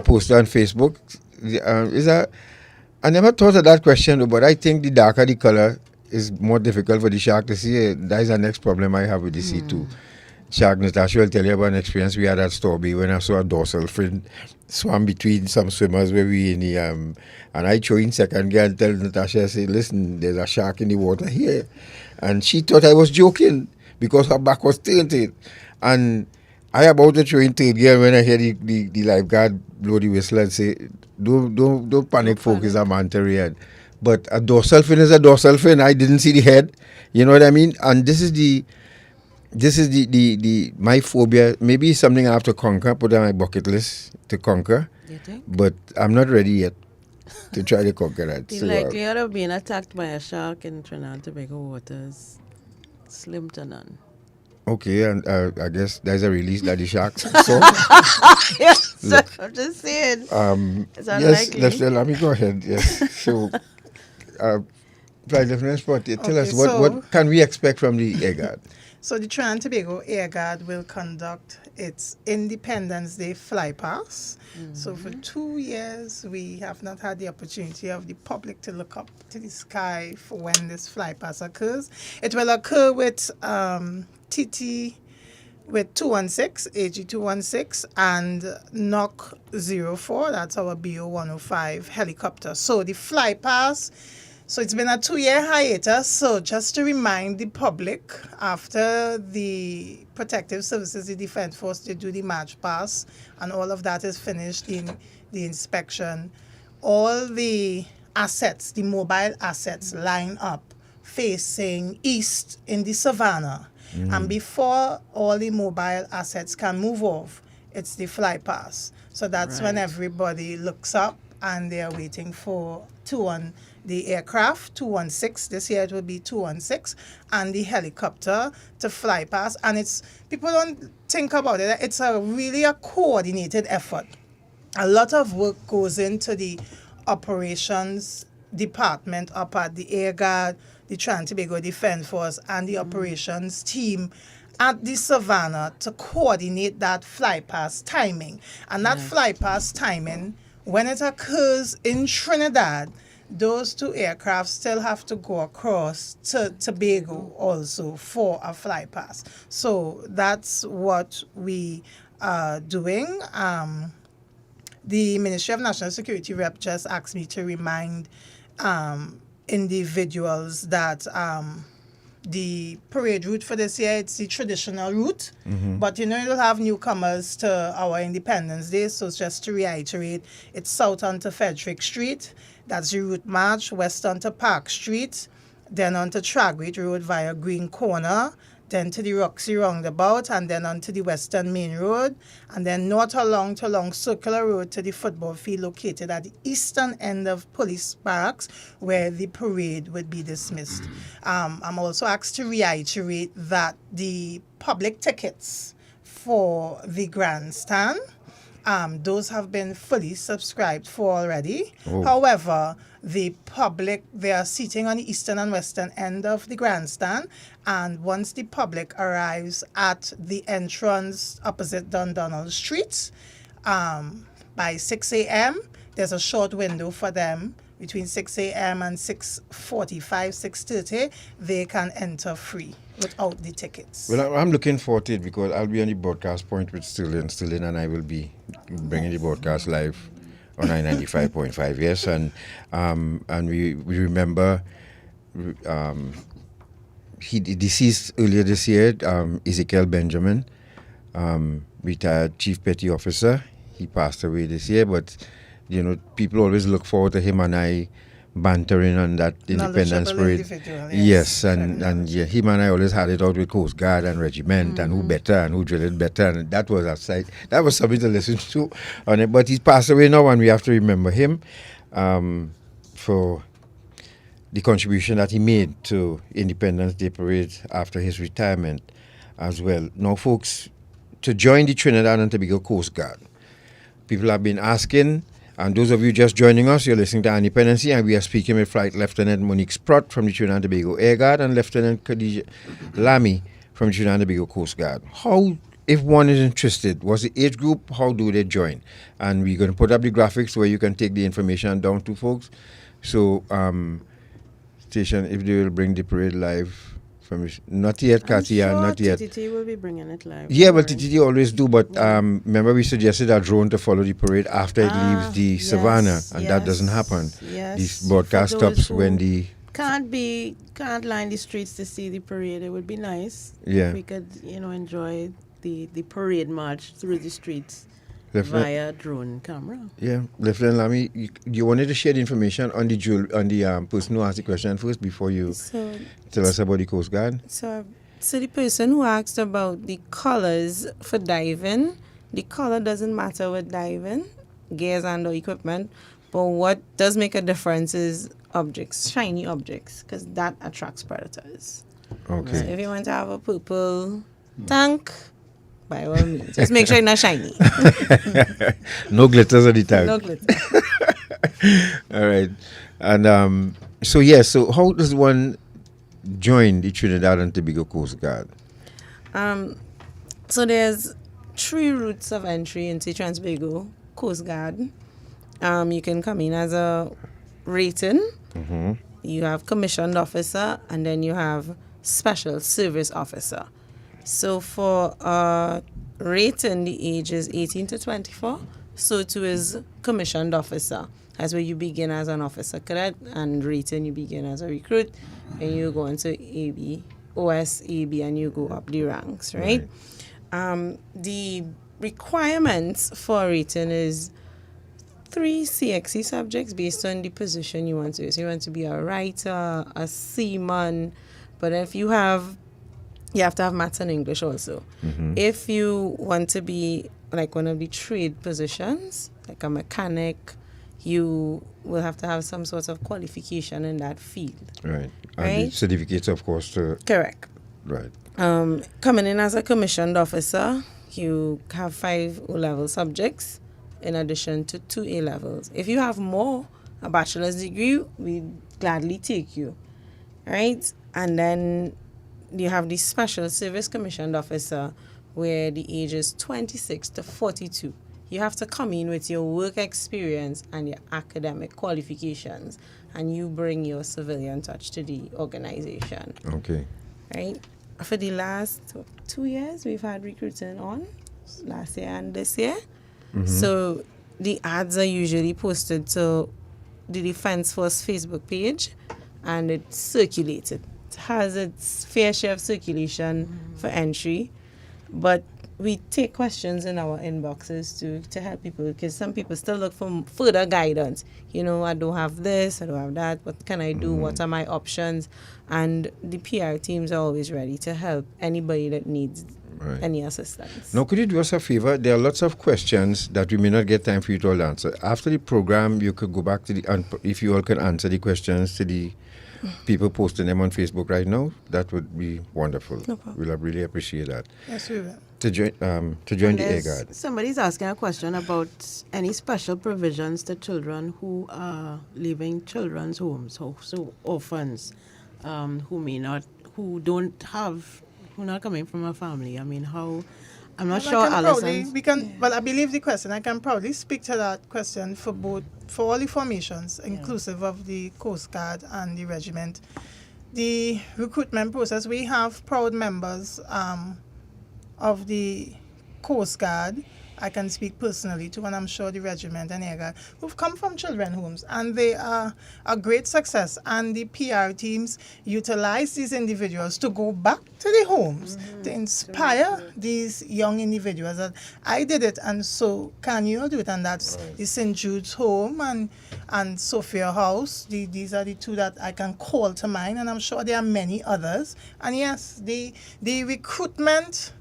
poster on Facebook, I never thought of that question, but I think the darker the color is more difficult for the shark to see. That is the next problem I have with the C2. Shark, Natasha will tell you about an experience we had at Storby when I saw a dorsal fin swam between some swimmers where we in the and I joined second gear and tell Natasha, I said, listen, there's a shark in the water here. And she thought I was joking because her back was turned to it. And I about to join third gear when I hear the lifeguard blow the whistle and say, don't panic, folks, it's a manta ray. But a dorsal fin is a dorsal fin. I didn't see the head. You know what I mean? And this is the my phobia. Maybe it's something I have to conquer, put on my bucket list to conquer. You think? But I'm not ready yet to try to conquer that. The likelihood of being attacked by a shark in Trinidad and Tobago waters, slim to none. Okay, and I guess there's a release that the sharks saw. Yes, Look, I'm just saying. It's yes, unlikely. let me go ahead. Yes. So Flight Lieutenant Sprott, tell Okay, us what can we expect from the Air Guard? So the Trinidad and Tobago Air Guard will conduct its Independence Day flypast. So for 2 years, we have not had the opportunity of the public to look up to the sky for when this flypast occurs. It will occur with with 216, AG216, and NOC 04, that's our BO 105 helicopter. So the flypast, so it's been a 2-year hiatus. So just to remind the public, after the Protective Services, the Defense Force, they do the march pass, and all of that is finished in the inspection. All the assets, the mobile assets, line up facing east in the savannah. And before all the mobile assets can move off, it's the fly pass. So that's when everybody looks up and they are waiting for the aircraft, 216, this year it will be 216, and the helicopter to fly past. And it's, people don't think about it, it's really a coordinated effort. A lot of work goes into the operations department up at the Air Guard, the Trinidad and Tobago Defense Force, and the operations team at the Savannah to coordinate that flypast timing. And that flypast timing, when it occurs in Trinidad, those two aircraft still have to go across to Tobago also for a flypast. So that's what we are doing. The Ministry of National Security rep just asked me to remind individuals that the parade route for this year, it's the traditional route, but you'll have newcomers to our Independence Day. So just to reiterate, it's south onto Frederick Street, that's the route march, west onto Park Street, then onto Tragway Road via Green Corner, then to the Roxy Roundabout, and then onto the Western Main Road, and then north along Circular Road to the football field located at the eastern end of Police Barracks, where the parade would be dismissed. I'm also asked to reiterate that the public tickets for the grandstand, those have been fully subscribed for already. However, the public, they are seating on the eastern and western end of the grandstand, and once the public arrives at the entrance opposite Dundonald Street, by 6 a.m., there's a short window for them. Between 6 a.m. and 6:45, 6:30, they can enter free without the tickets. Well, I'm looking forward to it because I'll be on the broadcast point with Stillen and I will be bringing the broadcast live on 95.5, yes. And we remember he deceased earlier this year, Ezekiel Benjamin, retired Chief Petty Officer. He passed away this year, but people always look forward to him and I bantering on that Independence Parade. Yes, and him and I always had it out with Coast Guard and Regiment and who better and who drilled better, and that was a sight. That was something to listen to on it. But he's passed away now, and we have to remember him for the contribution that he made to Independence Day Parade after his retirement as well. Now, folks, to join the Trinidad and Tobago Coast Guard, people have been asking. And those of you just joining us, you're listening to Dependency, and we are speaking with Flight Lieutenant Monique Sprott from the Trinidad and Tobago Air Guard and Lieutenant Lt Lamy from the Trinidad and Tobago Coast Guard. How, if one is interested, what's the age group, how do they join? And we're going to put up the graphics where you can take the information down to folks. So, station, if they will bring the parade live. Not yet, Katia, not yet. TTT will be bringing it live. Yeah, but TTT always do. But remember, we suggested a drone to follow the parade after it leaves the savannah, and that doesn't happen. Yes. This broadcast stops when the can't line the streets to see the parade. It would be nice if we could, enjoy the parade march through the streets via drone camera. Yeah, Lieutenant Lamy, you wanted to share the information on the person who asked the question first before you tell us about the Coast Guard. So the person who asked about the colors for diving, the color doesn't matter with diving, gears and equipment, but what does make a difference is objects, shiny objects, because that attracts predators. Okay. So if you want to have a purple tank, by all means, just make sure it's not shiny. No glitters on the tank. No glitter. All right. And So yes, so how does one join the Trinidad and Tobago Coast Guard? So there's 3 routes of entry into Trans-Tobago Coast Guard. You can come in as a rating, you have commissioned officer, and then you have special service officer. So for rating, the age is 18 to 24. So too is commissioned officer. That's where you begin as an officer cadet, and rating you begin as a recruit, and you go into AB, OS, AB, and you go up the ranks, right? The requirements for rating is 3 CXC subjects based on the position you want to. So you want to be a writer, a seaman, but if you have to have maths and English also. If you want to be like one of the trade positions, like a mechanic, you will have to have some sort of qualification in that field. Right. And the certificates, of course, to... Correct. Right. Coming in as a commissioned officer, you have 5 O-level subjects in addition to 2 A-levels. If you have more, a bachelor's degree, we gladly take you, right? And then you have the special service commissioned officer, where the age is 26 to 42. You have to come in with your work experience and your academic qualifications, and you bring your civilian touch to the organization. Okay. Right? For the last 2 years, we've had recruiting on, last year and this year. So the ads are usually posted to the Defense Force Facebook page, and it's circulated. It has its fair share of circulation for entry, but we take questions in our inboxes to help people, because some people still look for further guidance. You know, I don't have this, I don't have that. What can I do? What are my options? And the PR teams are always ready to help anybody that needs any assistance. Now, could you do us a favor? There are lots of questions that we may not get time for you to all answer. After the program, you could go back to if you all can answer the questions to the people posting them on Facebook right now, that would be wonderful. No problem. We'll really appreciate that. Yes, we will. To join the Air Guard. Somebody's asking a question about any special provisions to children who are leaving children's homes, so orphans, who not coming from a family. I mean, how? I'm not sure, Alison. I believe the question, I can probably speak to that question for all the formations, inclusive of the Coast Guard and the regiment. The recruitment process, we have proud members of the Coast Guard. I can speak personally to, and I'm sure the regiment and Air Guard, who've come from children's homes, and they are a great success. And the PR teams utilize these individuals to go back to the homes to inspire these young individuals that I did it, and so can you do it. And that's the St. Jude's Home and Sophia House. These are the 2 that I can call to mind, and I'm sure there are many others. And yes, the recruitment.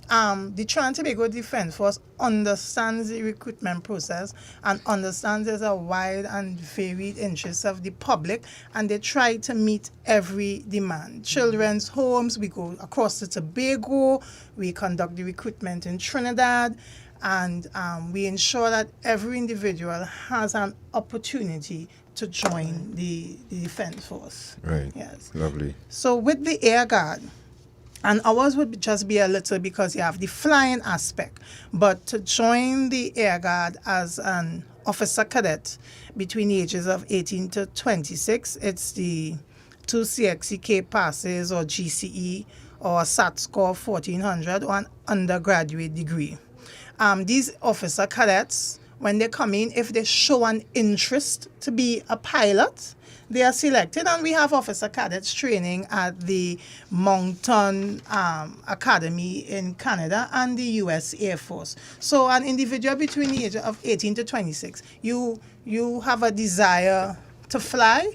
The Trans-Tobago Defense Force understands the recruitment process and understands there's a wide and varied interest of the public, and they try to meet every demand. Children's homes, we go across to Tobago, we conduct the recruitment in Trinidad, and we ensure that every individual has an opportunity to join the Defense Force. Right. Yes. Lovely. So with the Air Guard, and ours would just be a little because you have the flying aspect. But to join the Air Guard as an officer cadet between the ages of 18 to 26, it's the 2 CXCK passes or GCE or a SAT score of 1400 or an undergraduate degree. These officer cadets, when they come in, if they show an interest to be a pilot, they are selected, and we have officer cadets training at the Moncton Academy in Canada and the U.S. Air Force. So an individual between the age of 18 to 26, you have a desire to fly,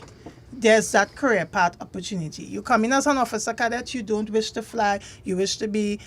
there's that career path opportunity. You come in as an officer cadet, you don't wish to fly, you wish to be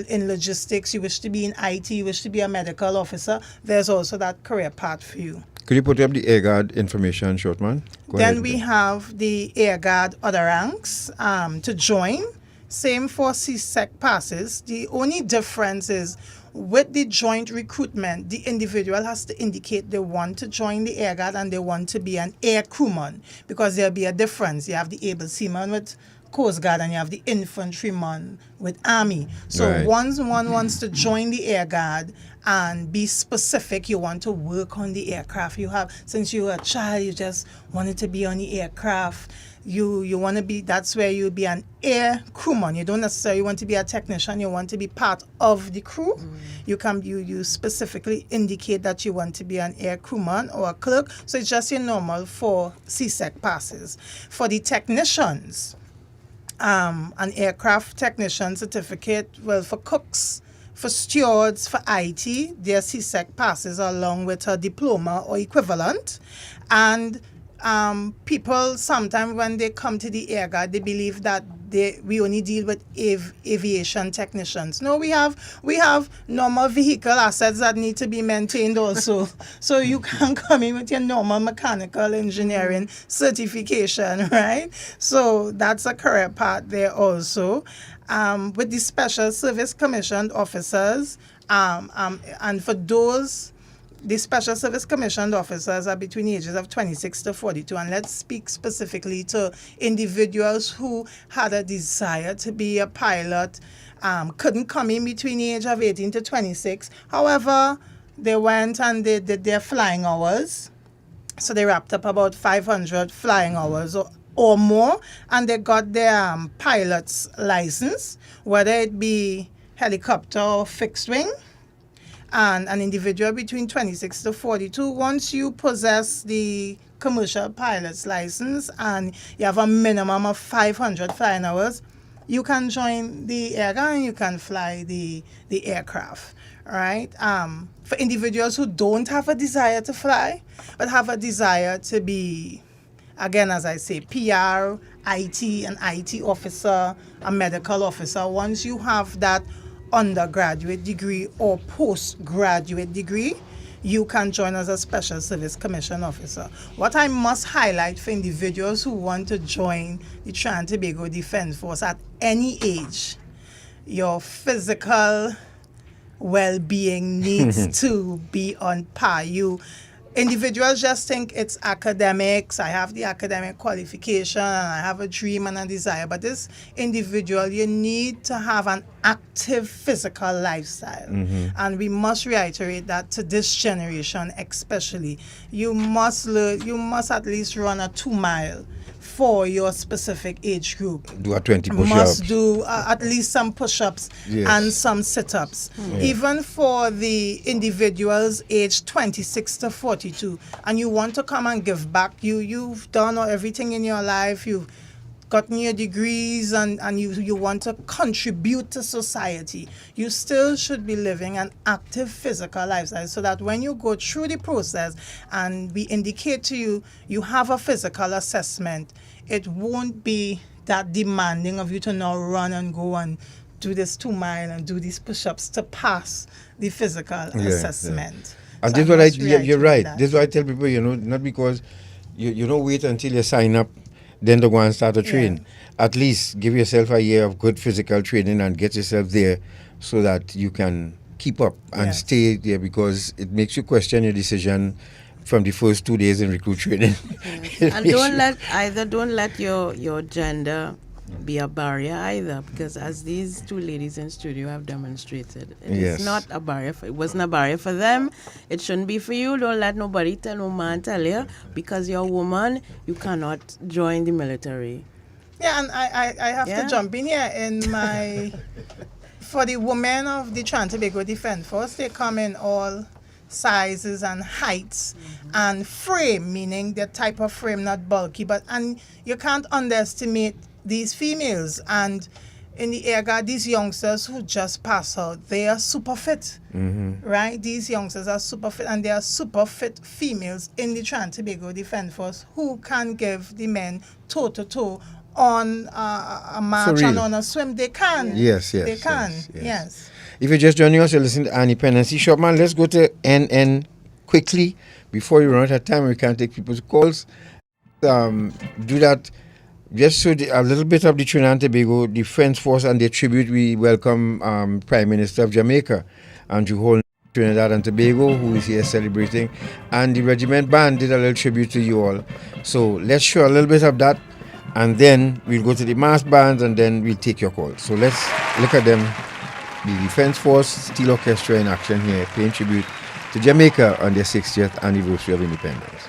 in logistics, you wish to be in IT, you wish to be a medical officer, there's also that career path for you. Could you put up the Air Guard information, Shortman? Then we have the Air Guard other ranks to join. Same for CSEC passes. The only difference is with the joint recruitment, the individual has to indicate they want to join the Air Guard and they want to be an air crewman, because there'll be a difference. You have the able seaman with Coast Guard and you have the infantryman with Army. So Right. once one wants to join the Air Guard and be specific, you want to work on the aircraft. You have, since you were a child, you just wanted to be on the aircraft. You want to be, that's where you'll be an air crewman. You don't necessarily want to be a technician, you want to be part of the crew. You specifically indicate that you want to be an air crewman or a clerk. So it's just your normal for CSEC passes. For the technicians, an aircraft technician certificate, well, for cooks, for stewards, for IT, their CSEC passes along with a diploma or equivalent. And people sometimes when they come to the Air Guard, they believe that we only deal with aviation technicians. No, we have normal vehicle assets that need to be maintained also. So you can come in with your normal mechanical engineering certification, right? So that's a career path there also. With the Special Service Commissioned Officers, and for those, the Special Service Commissioned Officers are between the ages of 26 to 42. And let's speak specifically to individuals who had a desire to be a pilot, couldn't come in between the age of 18 to 26. However, they went and they did their flying hours. So they wrapped up about 500 flying hours or more, and they got their pilot's license, whether it be helicopter or fixed wing. And an individual between 26 to 42, once you possess the commercial pilot's license and you have a minimum of 500 flying hours, you can join the Air Guard and you can fly the aircraft, right? For individuals who don't have a desire to fly, but have a desire to be, again, as I say, PR, IT, an IT officer, a medical officer, once you have that undergraduate degree or postgraduate degree, you can join as a Special Service Commission Officer. What I must highlight for individuals who want to join the Trinidad and Tobago Defense Force at any age, your physical well-being needs to be on par. Individuals just think it's academics. I have the academic qualification and I have a dream and a desire. But this individual, you need to have an active physical lifestyle. And we must reiterate that to this generation especially. You must at least run a 2 mile for your specific age group. Do a 20 push-ups. Must do at least some push-ups and some sit-ups. Even for the individuals aged 26 to 42, and you want to come and give back, you've done everything in your life, you've gotten your degrees and you want to contribute to society, you still should be living an active physical lifestyle so that when you go through the process and we indicate to you, you have a physical assessment, it won't be that demanding of you to now run and go and do this 2 mile and do these push-ups to pass the physical assessment. And So this is what you're right. that. This is what I tell people, not because you don't wait until you sign up, then to go and start to train. At least give yourself a year of good physical training and get yourself there so that you can keep up and stay there, because it makes you question your decision from the first 2 days in recruit training. And don't let your gender be a barrier either, because as these two ladies in studio have demonstrated, it's not a barrier. It wasn't a barrier for them. It shouldn't be for you. Don't let nobody no man tell you because you're a woman you cannot join the military. Yeah, and I have to jump in here in my for the women of the Trinidad and Tobago Defense Force. They come in all sizes and heights and frame, meaning the type of frame, not bulky, and you can't underestimate these females. And in the Air Guard, these youngsters who just pass out, they are super fit, right? These youngsters are super fit, and they are super fit females in the Trinidad and Tobago Defense Force who can give the men toe-to-toe on a march and on a swim. They can. Yes. They can. Yes. If you're just joining us, you're listening to Dependency. Shopman, let's go to NN quickly before you run out of time. We can't take people's calls. Do that just so a little bit of the Trinidad and Tobago Defense Force and their tribute, we welcome Prime Minister of Jamaica, Andrew Holness, Trinidad and Tobago, who is here celebrating, and the regiment band did a little tribute to you all. So let's show a little bit of that, and then we'll go to the mass bands, and then we'll take your call. So let's look at them. The Defense Force Steel Orchestra in action here, paying tribute to Jamaica on their 60th anniversary of independence.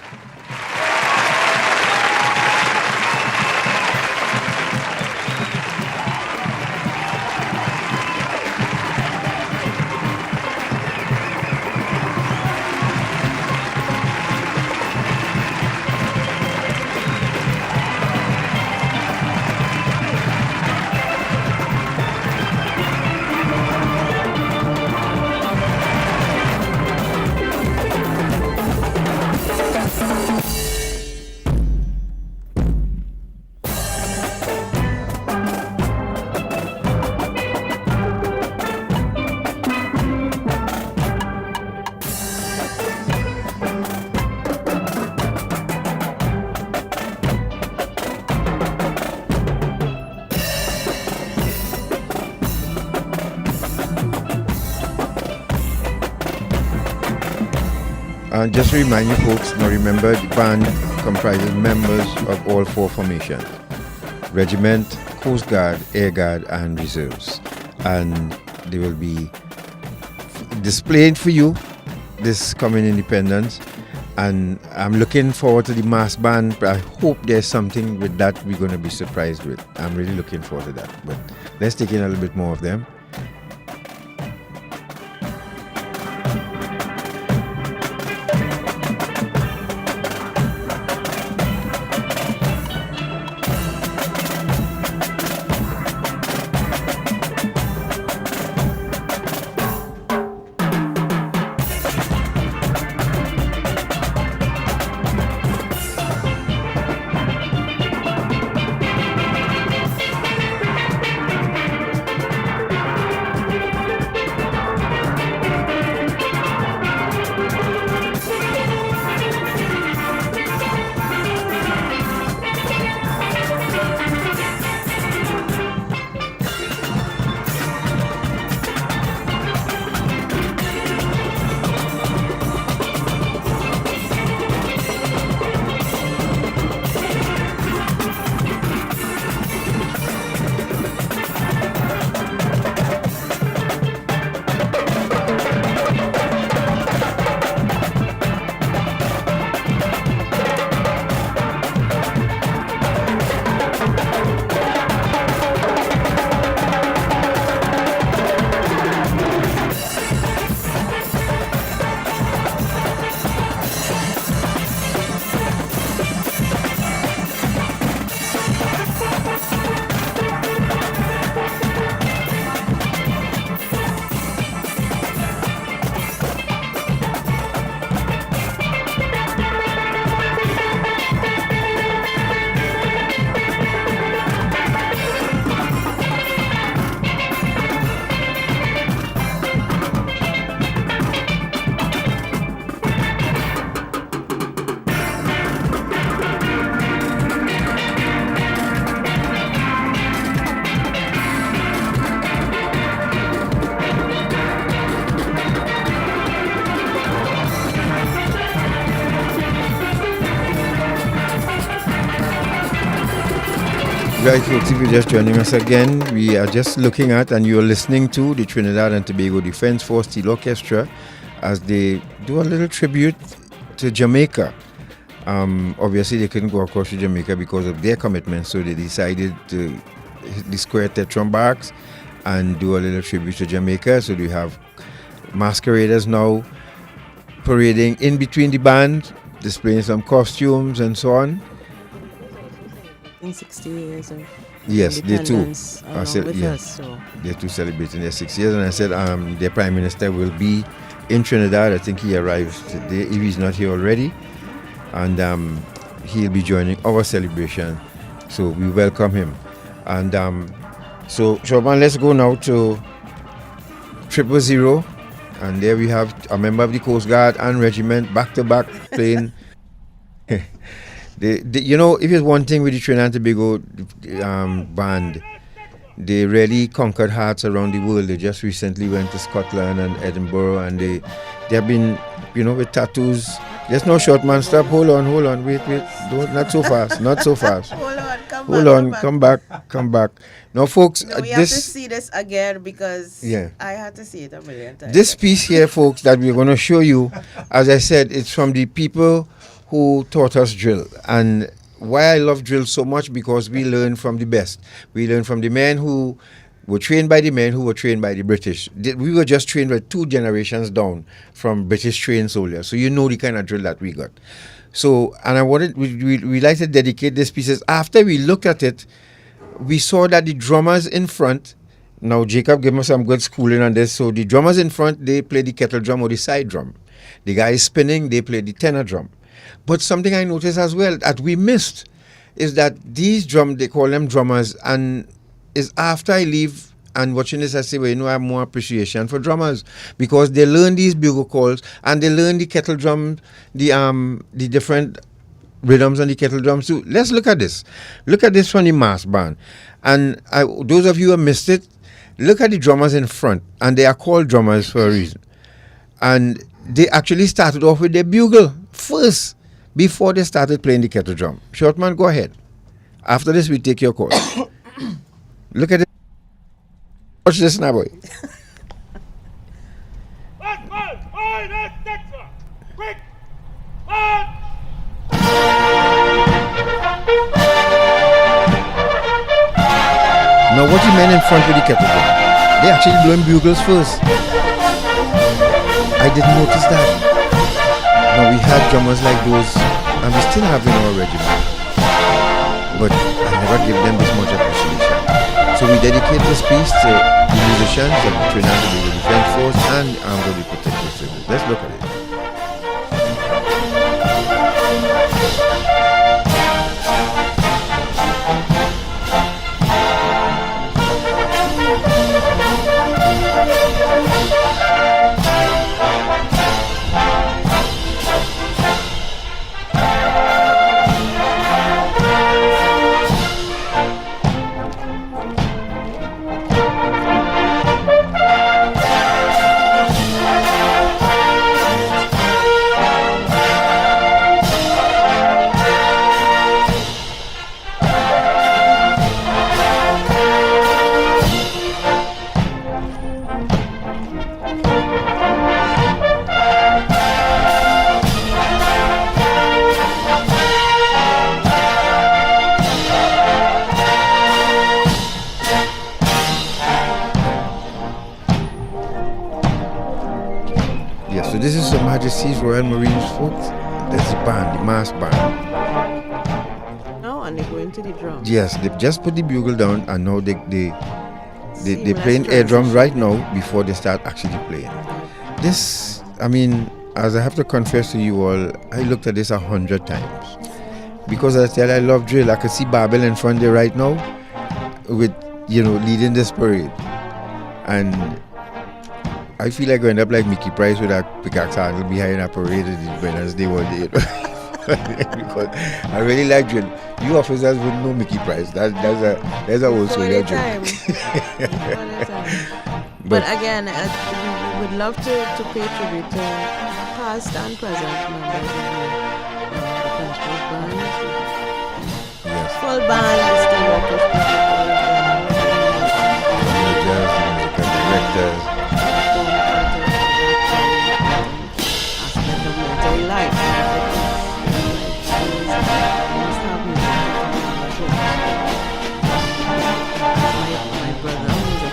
And just to remind you folks, now remember the band comprises members of all four formations: Regiment, Coast Guard, Air Guard and Reserves. And they will be displayed for you this coming Independence. And I'm looking forward to the mass band. I hope there's something with that we're going to be surprised with. I'm really looking forward to that. But let's take in a little bit more of them. Right, folks, if you're just joining us again, we are just looking at and you're listening to the Trinidad and Tobago Defense Force Steel Orchestra as they do a little tribute to Jamaica. Obviously, they couldn't go across to Jamaica because of their commitment, so they decided to hit the square Tetron Barracks and do a little tribute to Jamaica. So we have masqueraders now parading in between the band, displaying some costumes and so on. In 60 years of yes, they too independence along with us, so. They're too celebrating their 6 years. And I said their Prime Minister will be in Trinidad. I think he arrives today, if he's not here already. And he'll be joining our celebration. So we welcome him. And so, Shoban, let's go now to 000. And there we have a member of the Coast Guard and Regiment back to back playing You know, if it's one thing with the Trinidad and Tobago band, they really conquered hearts around the world. They just recently went to Scotland and Edinburgh, and they have been, you know, with tattoos. Just no short man, stop, hold on, wait, don't, not so fast, not so fast. Come back. Now, folks, we have to see this again because I had to see it a million times. This piece here, folks, that we're going to show you, as I said, it's from the people who taught us drill. And why I love drill so much, because we learn from the best. We learn from the men who were trained by the men who were trained by the British. We were just trained with 2 generations down from British trained soldiers. So you know the kind of drill that we got. So, and I wanted, we like to dedicate these pieces. After we looked at it, we saw that the drummers in front, now Jacob gave me some good schooling on this. So the drummers in front, they play the kettle drum or the side drum. The guy is spinning, they play the tenor drum. But something I noticed as well that we missed is that these they call them drummers, and is after I leave and watching this, I say, well, you know, I have more appreciation for drummers, because they learn these bugle calls and they learn the kettle drum, the different rhythms on the kettle drums too. Let's look at this. Look at this from the mass band. And those of you who missed it, look at the drummers in front, and they are called drummers for a reason. And they actually started off with their bugle first before they started playing the kettle drum. Shortman, go ahead. After this, we take your call. Look at it. Watch this now, boy. Now watch the men in front with the kettle drum. They actually blowing bugles first. I didn't notice that. Now we had drummers like those, and we still have in our regiment. But I never give them this much appreciation. So we dedicate this piece to the musicians of the Trinidad and Tobago Defense Force and the Armed Body Protective Service. Let's look at it. So this is Her Majesty's Royal Marines, folks. That's the band, the mass band. Oh, and they go into the drum. Yes, they just put the bugle down, and now they playing air drums right now before they start actually playing. This, I mean, as I have to confess to you all, I looked at this 100 times. Because as I said, I love drill. I could see Babel in front there right now with, you know, leading this parade. And I feel like I end up like Mickey Price with a pickaxe handle behind a parade at the Wednesday one day. You know? Because I really like drill. You officers wouldn't know Mickey Price. That's a old soldier joke. But again, we would love to pay tribute to past and present members of the Constable Band. Yes. Full band, the still orchestra, musical directors. Life. My brother who's a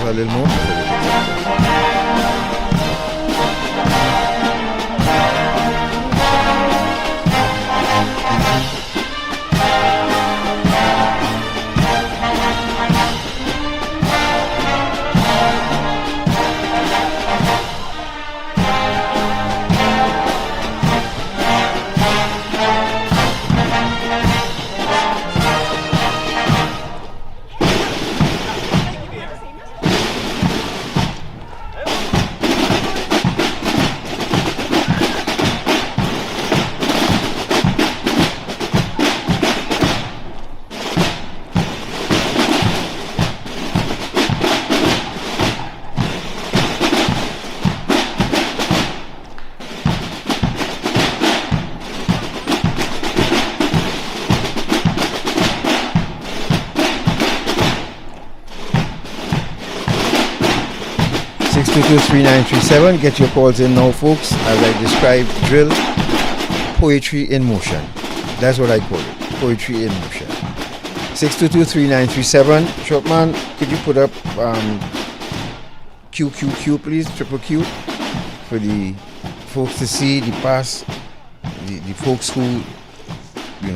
a little more. 622-3937. Get your calls in now, folks. As I described, drill, poetry in motion. That's what I call it, poetry in motion. 622-3937. Shortman, could you put up QQQ, please, triple Q, for the folks to see the past, the folks who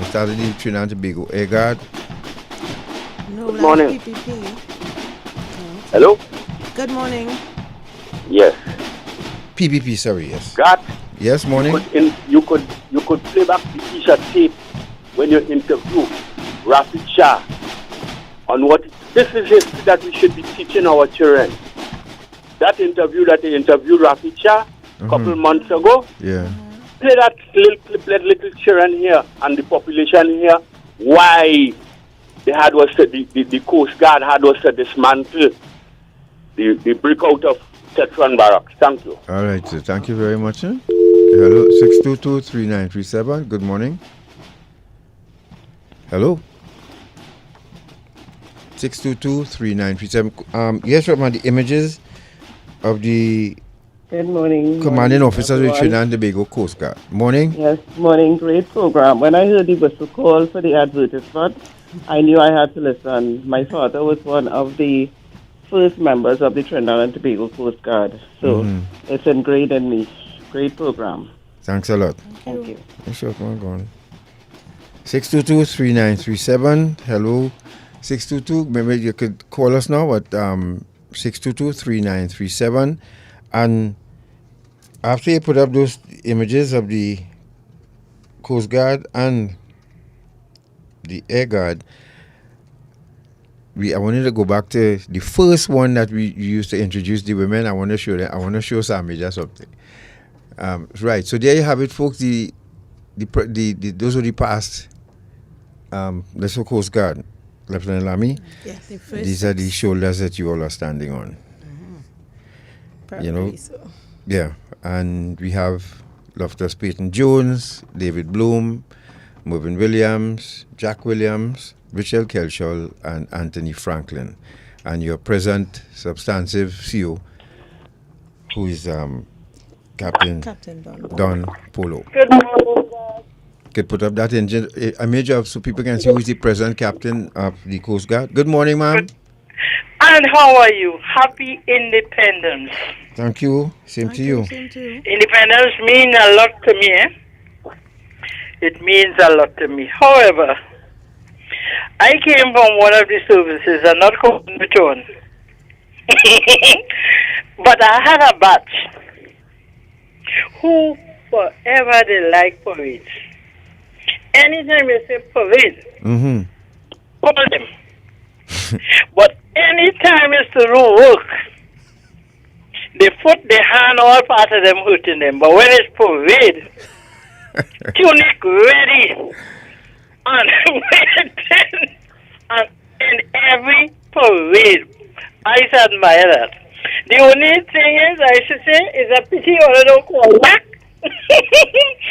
started the Trinidad and Tobago Air Guard. Good morning. PPP. Hello? Good morning. Yes. PPP, sorry, yes. God. Yes, morning. You could play back the T-shirt tape when you interview Rafid Shah on what this is history that we should be teaching our children. That interview that they interviewed Rafid Shah a couple months ago. Yeah. Play that little clip, let little children here and the population here why they had was the Coast Guard had was to dismantle the breakout of Tetron Barracks. Thank you. All right, sir. Thank you very much, sir. Hello, 622-3937. Good morning. Hello. 622-3937. Yes, Rahman, the images of the Good morning. commanding officers of everyone. Trinidad and Tobago Coast Guard. Morning. Yes, morning. Great program. When I heard the whistle call for the advertisement, I knew I had to listen. My father was one of the first members of the Trinidad and Tobago Coast Guard, so it's ingrained in me. Great program. Thanks a lot. Thank you. Sure, come on. 622-3937. Hello. 622. Maybe you could call us now at 622-3937. And after you put up those images of the Coast Guard and the Air Guard, I wanted to go back to the first one that we used to introduce the women. I want to show them. I want to show Sammy just something. Right. So there you have it, folks. The those are the past. Let's go Coast Guard, Lt Lamy. Yes. These are the shoulders that you all are standing on. Yeah, and we have Loftus Peyton Jones, David Bloom, Mervyn Williams, Jack Williams, Richard Kelshall, and Anthony Franklin, and your present substantive CO, who is Captain Don Polo. Good morning, guys. Could put up that image up so people can see who is the present captain of the Coast Guard. Good morning, ma'am. And how are you? Happy Independence. Thank you. Same to you. Independence means a lot to me. It means a lot to me. However, I came from one of the services and not going to return. But I had a batch who forever they like parades. Anytime you say parade, call them. But anytime it's to do work, they put their hand all part of them hurting them. But when it's parade, tunic ready, and in every parade, I admire that. The only thing is, I should say, is a pity or I don't call back.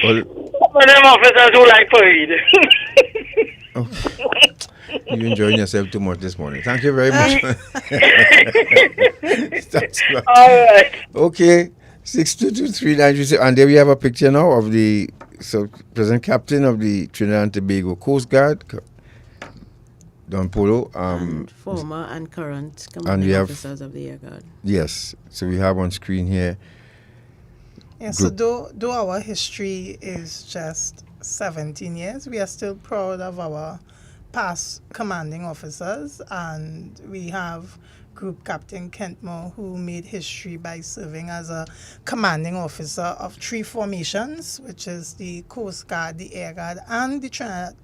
Some of them officers who like parade. You're enjoying yourself too much this morning. Thank you very much. All right. Okay. 622-3937. And there we have a picture now of the present captain of the Trinidad and Tobago Coast Guard, Don Polo. And former and current and commanding we have, officers of the Air Guard. Yes. So we have on screen here. Yeah, so though our history is just 17 years, we are still proud of our past commanding officers, and we have Group Captain Kentmore, who made history by serving as a commanding officer of 3 formations, which is the Coast Guard, the Air Guard, and the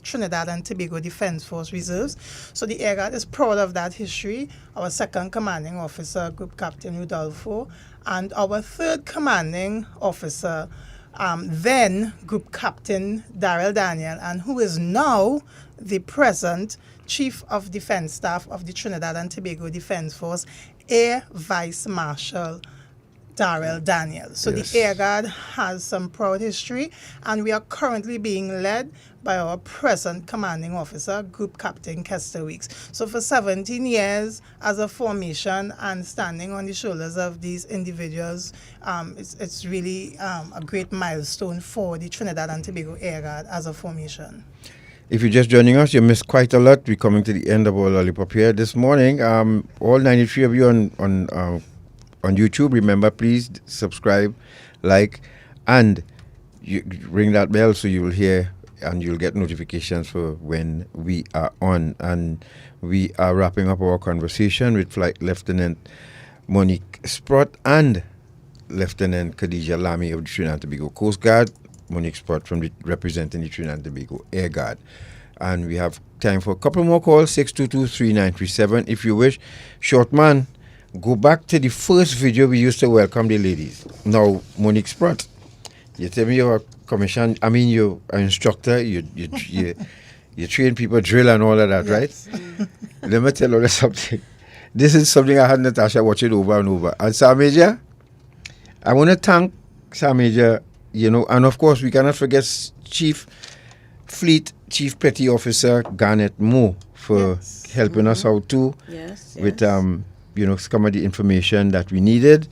Trinidad and Tobago Defense Force Reserves. So the Air Guard is proud of that history. Our second commanding officer, Group Captain Rudolfo, and our third commanding officer, then Group Captain Daryl Daniel, and who is now the present Chief of Defense Staff of the Trinidad and Tobago Defense Force, Air Vice Marshal Darrell Daniel. So Yes. the Air Guard has some proud history, and we are currently being led by our present commanding officer, Group Captain Kester Weeks. So for 17 years as a formation and standing on the shoulders of these individuals, it's really a great milestone for the Trinidad and Tobago Air Guard as a formation. If you're just joining us, you missed quite a lot. We're coming to the end of our lollipop here this morning. All 93 of you on YouTube, remember, please subscribe, like, and you ring that bell so you will hear and you'll get notifications for when we are on. And we are wrapping up our conversation with Flight Lieutenant Monique Sprott and Lieutenant Khadija Lamy of the Trinidad and Tobago Coast Guard, Monique Sprott representing the Trinidad and Tobago Air Guard. And we have time for a couple more calls, 622-3937. If you wish, short man, go back to the first video we used to welcome the ladies. Now, Monique Sprott, you tell me you're a commission, you're an instructor, you train people, drill and all of that, Yes. right? Let me tell you something. This is something I had Natasha watch it over and over. And Sir Major, I want to thank Sir Major, and of course we cannot forget Chief Petty Officer Garnet Moore for helping us out too with some of the information that we needed.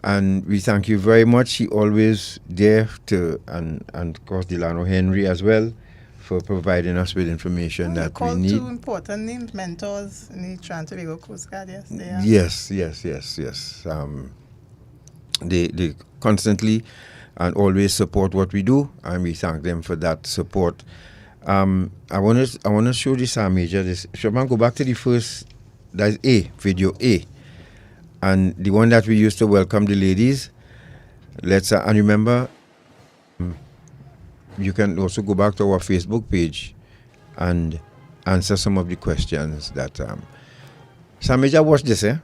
And we thank you very much. He always there and of course Delano Henry as well for providing us with information that we need. Two important names, mentors in the Trinidad and Tobago Coast Guard, yes, they are. Yes. They constantly and always support what we do, and we thank them for that support. I want to show this Major. This Shopman, go back to the first. That's video A, and the one that we used to welcome the ladies. Let's and remember, you can also go back to our Facebook page and answer some of the questions that Sir Major, watch this, eh?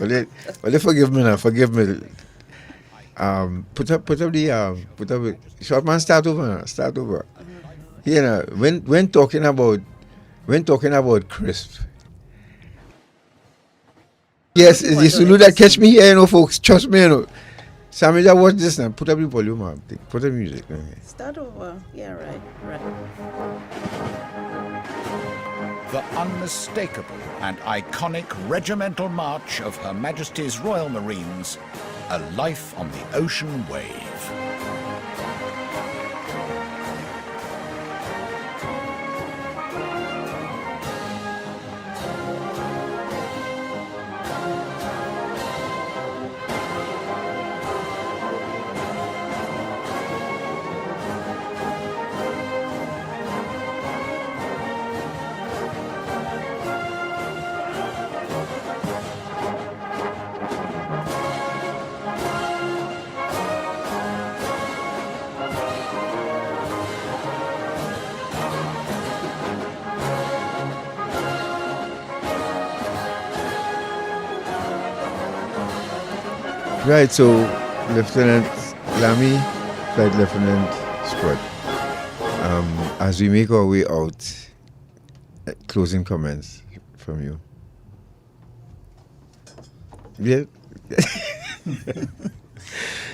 Well, forgive me now. Forgive me. Put up the short man. Start over. When talking about crisp. Yes, it's the Sulu that catch me here, folks. Trust me, Sir Major, watch this now. Put up the volume up. Put up the music. Okay. Start over. Yeah, right. The unmistakable and iconic regimental march of Her Majesty's Royal Marines, a life on the ocean wave. Right, so Lieutenant Lamy, Flight Lieutenant Sprott, as we make our way out, closing comments from you. Yeah.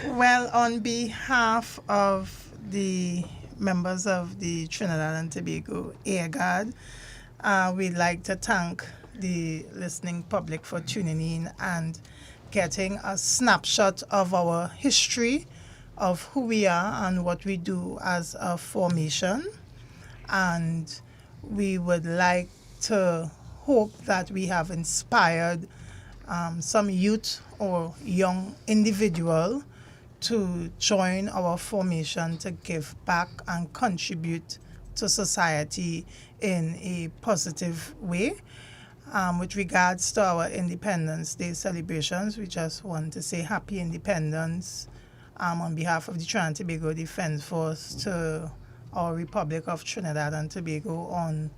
Well, on behalf of the members of the Trinidad and Tobago Air Guard, we'd like to thank the listening public for tuning in and getting a snapshot of our history of who we are and what we do as a formation. And we would like to hope that we have inspired some youth or young individual to join our formation to give back and contribute to society in a positive way. With regards to our Independence Day celebrations, we just want to say Happy Independence on behalf of the Trinidad and Tobago Defense Force to our Republic of Trinidad and Tobago on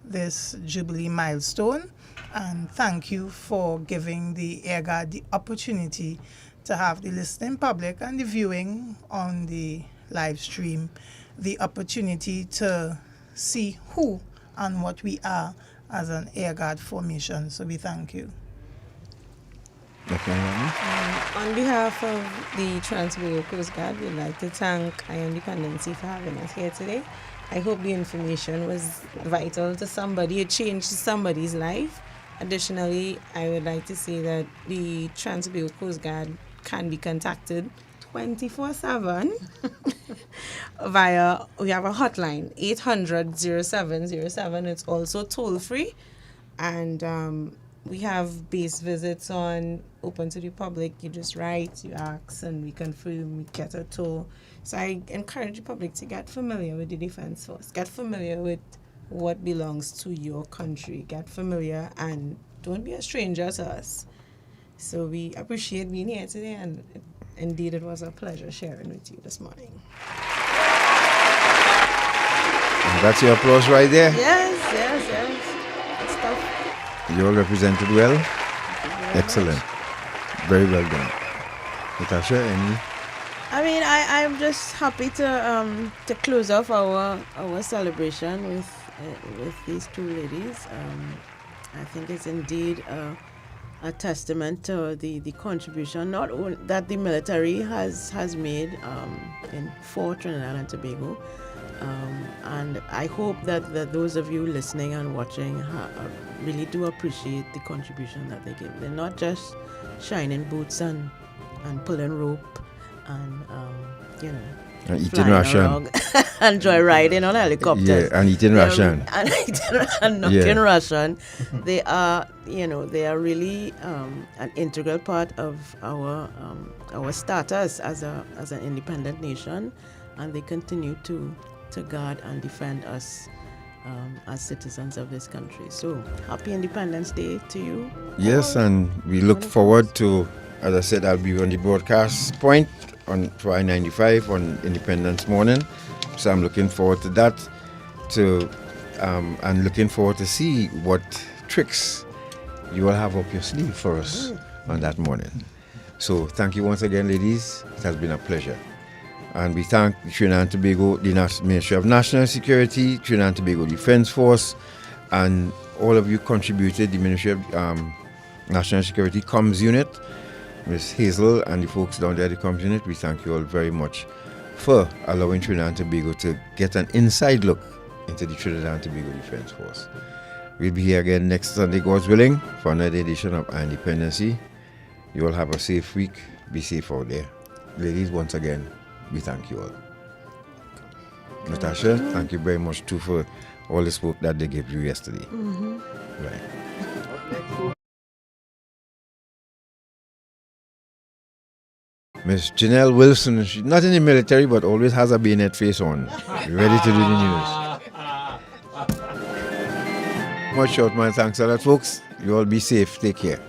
this Jubilee milestone. And thank you for giving the Air Guard the opportunity to have the listening public and the viewing on the live stream the opportunity to see who and what we are as an Air Guard formation. So we thank you. On behalf of the Trinidad and Tobago Coast Guard, we'd like to thank Dependency for having us here today. I hope the information was vital to somebody. It changed somebody's life. Additionally, I would like to say that the Trinidad and Tobago Coast Guard can be contacted 24/7 via, we have a hotline, 800-0707. It's also toll free. And we have base visits on open to the public. You just write, you ask, and we confirm, we get a tour. So I encourage the public to get familiar with the Defense Force. Get familiar with what belongs to your country. Get familiar and don't be a stranger to us. So we appreciate being here today, and indeed it was a pleasure sharing with you this morning. And that's your applause right there. Yes. Good stuff. You all represented well. Excellent. Very well done. Natasha, any? I mean, I'm just happy to close off our celebration with these two ladies. I think it's indeed a testament to the contribution not only that the military has made for Trinidad and Tobago, and I hope that those of you listening and watching really do appreciate the contribution that they give. They're not just shining boots and pulling rope and and eating ration and joyriding on helicopters. Yeah, and eating ration and knocking ration. They are really an integral part of our status as an independent nation, and they continue to guard and defend us as citizens of this country. So happy Independence Day to you. Yes, and we look forward to, as I said, I'll be on the broadcast point for I-95 on Independence Morning. So I'm looking forward to that, and looking forward to see what tricks you will have up your sleeve for us on that morning. So thank you once again, ladies. It has been a pleasure. And we thank Trinidad and Tobago, the Ministry of National Security, Trinidad and Tobago Defense Force, and all of you contributed, the Ministry of National Security Comms Unit, Ms. Hazel and the folks down there at the Comms Unit. We thank you all very much for allowing Trinidad and Tobago to get an inside look into the Trinidad and Tobago Defense Force. We'll be here again next Sunday, God's willing, for another edition of Independency. You all have a safe week. Be safe out there. Ladies, once again, we thank you all. Natasha, thank you very much too for all the support that they gave you yesterday. Right. Miss Janelle Wilson, she's not in the military but always has a bayonet face on, ready to do the news. Much short man, thanks a lot folks. You all be safe, take care.